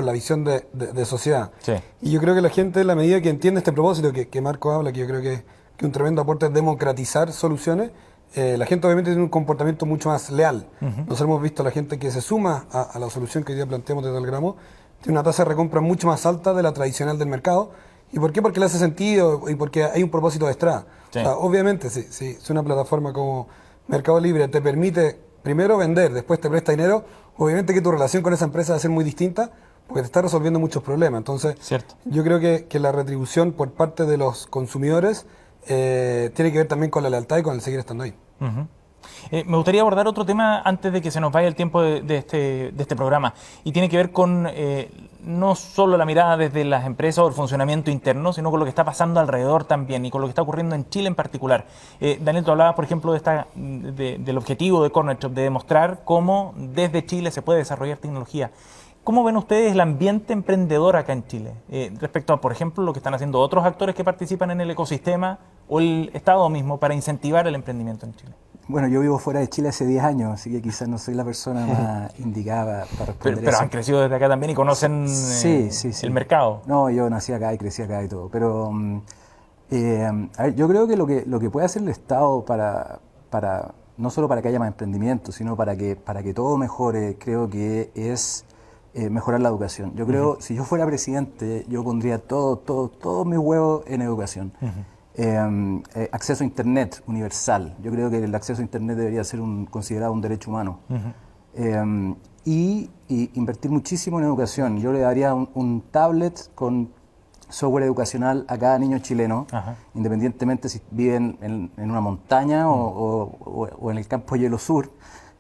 la visión de sociedad. Sí. Y yo creo que la gente, en la medida que entiende este propósito que Marco habla, que yo creo que un tremendo aporte es democratizar soluciones, la gente obviamente tiene un comportamiento mucho más leal. Nosotros hemos visto a la gente que se suma a la solución que hoy día planteamos desde el gramo, tiene una tasa de recompra mucho más alta de la tradicional del mercado. ¿Y por qué? Porque le hace sentido y porque hay un propósito detrás. Sí. O sea, obviamente, si una plataforma como Mercado Libre te permite primero vender, después te presta dinero, obviamente que tu relación con esa empresa va a ser muy distinta porque te está resolviendo muchos problemas. Entonces, cierto, yo creo que la retribución por parte de los consumidores tiene que ver también con la lealtad y con el seguir estando ahí. Me gustaría abordar otro tema antes de que se nos vaya el tiempo de este programa, y tiene que ver con no solo la mirada desde las empresas o el funcionamiento interno, sino con lo que está pasando alrededor también y con lo que está ocurriendo en Chile en particular. Daniel, tú hablabas, por ejemplo, del objetivo de Corner Shop, de demostrar cómo desde Chile se puede desarrollar tecnología. ¿Cómo ven ustedes el ambiente emprendedor acá en Chile? Respecto a, por ejemplo, lo que están haciendo otros actores que participan en el ecosistema o el Estado mismo para incentivar el emprendimiento en Chile. Bueno, yo vivo fuera de Chile hace 10 años, así que quizás no soy la persona más indicada para responder pero eso. Han crecido desde acá también y conocen sí. el mercado. No, yo nací acá y crecí acá y todo, pero a ver, yo creo que lo que puede hacer el Estado para no solo para que haya más emprendimiento, sino para que todo mejore, creo que es mejorar la educación. Yo creo, si yo fuera presidente, yo pondría todos mis huevos en educación. Acceso a Internet universal. Yo creo que el acceso a Internet debería ser considerado un derecho humano. Y invertir muchísimo en educación. Yo le daría un tablet con software educacional a cada niño chileno, independientemente si viven en una montaña o en el campo Hielo Sur,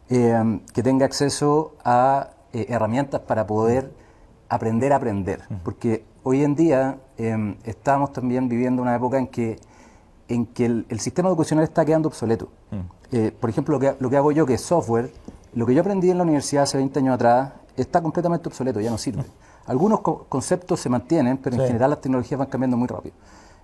que tenga acceso a herramientas para poder aprender a aprender, porque hoy en día estamos también viviendo una época en que el sistema educacional está quedando obsoleto. Por ejemplo, lo que hago yo, que es software, lo que yo aprendí en la universidad hace 20 años atrás, está completamente obsoleto, ya no sirve. Algunos conceptos se mantienen, pero en general las tecnologías van cambiando muy rápido.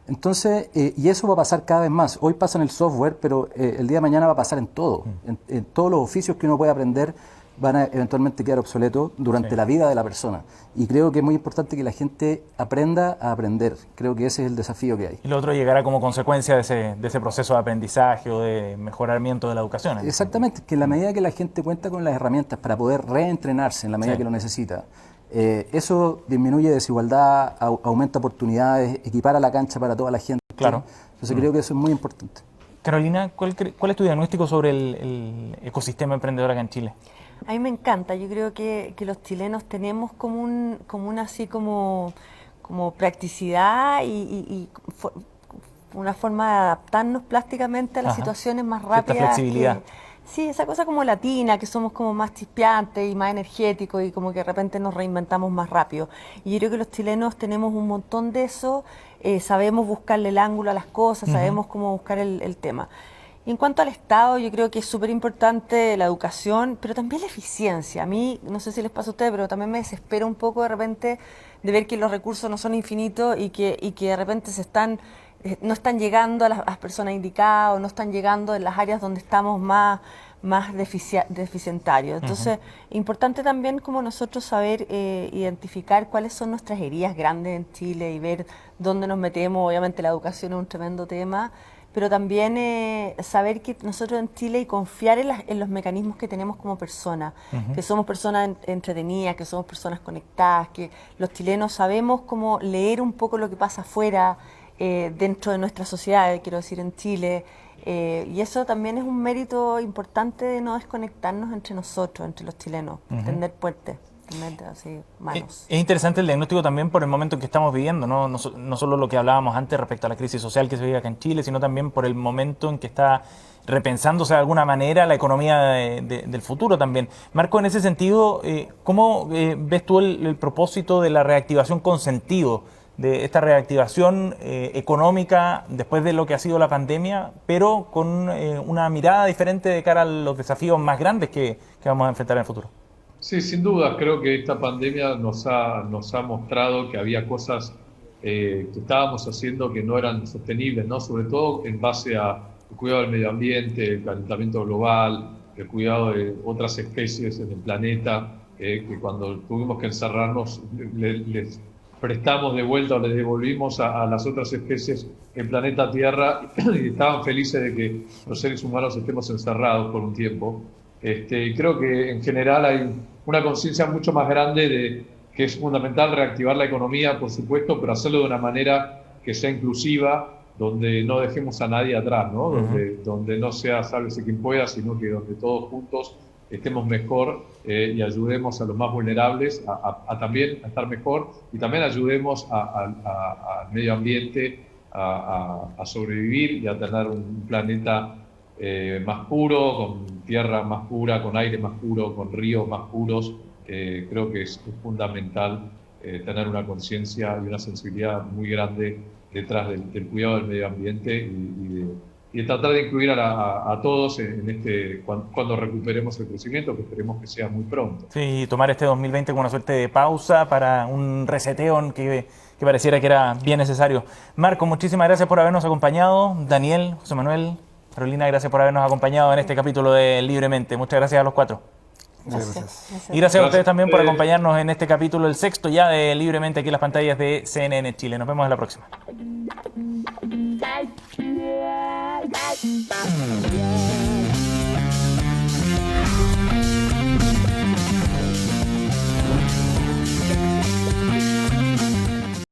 Entonces, y eso va a pasar cada vez más. Hoy pasa en el software, pero el día de mañana va a pasar en todo. En todos los oficios que uno puede aprender van a eventualmente quedar obsoletos durante la vida de la persona. Y creo que es muy importante que la gente aprenda a aprender. Creo que ese es el desafío que hay. Y lo otro llegará como consecuencia de ese proceso de aprendizaje o de mejoramiento de la educación. Exactamente, que en la medida que la gente cuenta con las herramientas para poder reentrenarse en la medida que lo necesita, eso disminuye desigualdad, aumenta oportunidades, equipara la cancha para toda la gente. Claro. Entonces creo que eso es muy importante. Carolina, ¿cuál es tu diagnóstico sobre el ecosistema emprendedor acá en Chile? A mí me encanta. Yo creo que los chilenos tenemos como practicidad y una forma de adaptarnos plásticamente a las situaciones más rápidas. Cierta flexibilidad. Sí, esa cosa como latina, que somos como más chispeantes y más energéticos y como que de repente nos reinventamos más rápido. Y yo creo que los chilenos tenemos un montón de eso, sabemos buscarle el ángulo a las cosas, sabemos cómo buscar el tema. Y en cuanto al Estado, yo creo que es súper importante la educación, pero también la eficiencia. A mí, no sé si les pasa a ustedes, pero también me desespera un poco de repente de ver que los recursos no son infinitos y que de repente no están llegando a las personas indicadas o no están llegando en las áreas donde estamos más deficitarios. Entonces, importante también como nosotros saber identificar cuáles son nuestras heridas grandes en Chile y ver dónde nos metemos. Obviamente la educación es un tremendo tema, pero también saber que nosotros en Chile y confiar en los mecanismos que tenemos como personas, que somos personas entretenidas, que somos personas conectadas, que los chilenos sabemos cómo leer un poco lo que pasa afuera, dentro de nuestra sociedad, quiero decir, en Chile, y eso también es un mérito importante de no desconectarnos entre nosotros, entre los chilenos, tender puentes, tender así manos. Es interesante el diagnóstico también por el momento en que estamos viviendo, no solo lo que hablábamos antes respecto a la crisis social que se vive acá en Chile, sino también por el momento en que está repensándose de alguna manera la economía del futuro también. Marco, en ese sentido, ¿cómo ves tú el propósito de la reactivación con sentido, de esta reactivación económica después de lo que ha sido la pandemia, pero con una mirada diferente de cara a los desafíos más grandes que vamos a enfrentar en el futuro? Sí, sin duda, creo que esta pandemia nos ha mostrado que había cosas que estábamos haciendo que no eran sostenibles, ¿no? Sobre todo en base al cuidado del medio ambiente, el calentamiento global, el cuidado de otras especies en el planeta, que cuando tuvimos que encerrarnos les prestamos de vuelta o les devolvimos a las otras especies el planeta Tierra y estaban felices de que los seres humanos estemos encerrados por un tiempo. Y creo que en general hay una conciencia mucho más grande de que es fundamental reactivar la economía, por supuesto, pero hacerlo de una manera que sea inclusiva, donde no dejemos a nadie atrás, ¿no? Donde no sea sálvese quien pueda, sino que donde todos juntos estemos mejor y ayudemos a los más vulnerables también a estar mejor y también ayudemos al medio ambiente a sobrevivir y a tener un planeta más puro, con tierra más pura, con aire más puro, con ríos más puros. Creo que es fundamental tener una conciencia y una sensibilidad muy grande detrás del cuidado del medio ambiente y tratar de incluir a todos cuando recuperemos el crecimiento, que esperemos que sea muy pronto. Sí, tomar este 2020 como una suerte de pausa para un reseteo que pareciera que era bien necesario. Marco, muchísimas gracias por habernos acompañado. Daniel, José Manuel, Carolina, gracias por habernos acompañado en este capítulo de Libremente. Muchas gracias a los cuatro. Gracias. Y gracias a ustedes también por acompañarnos en este capítulo, el sexto ya de Libremente, aquí en las pantallas de CNN Chile. Nos vemos en la próxima.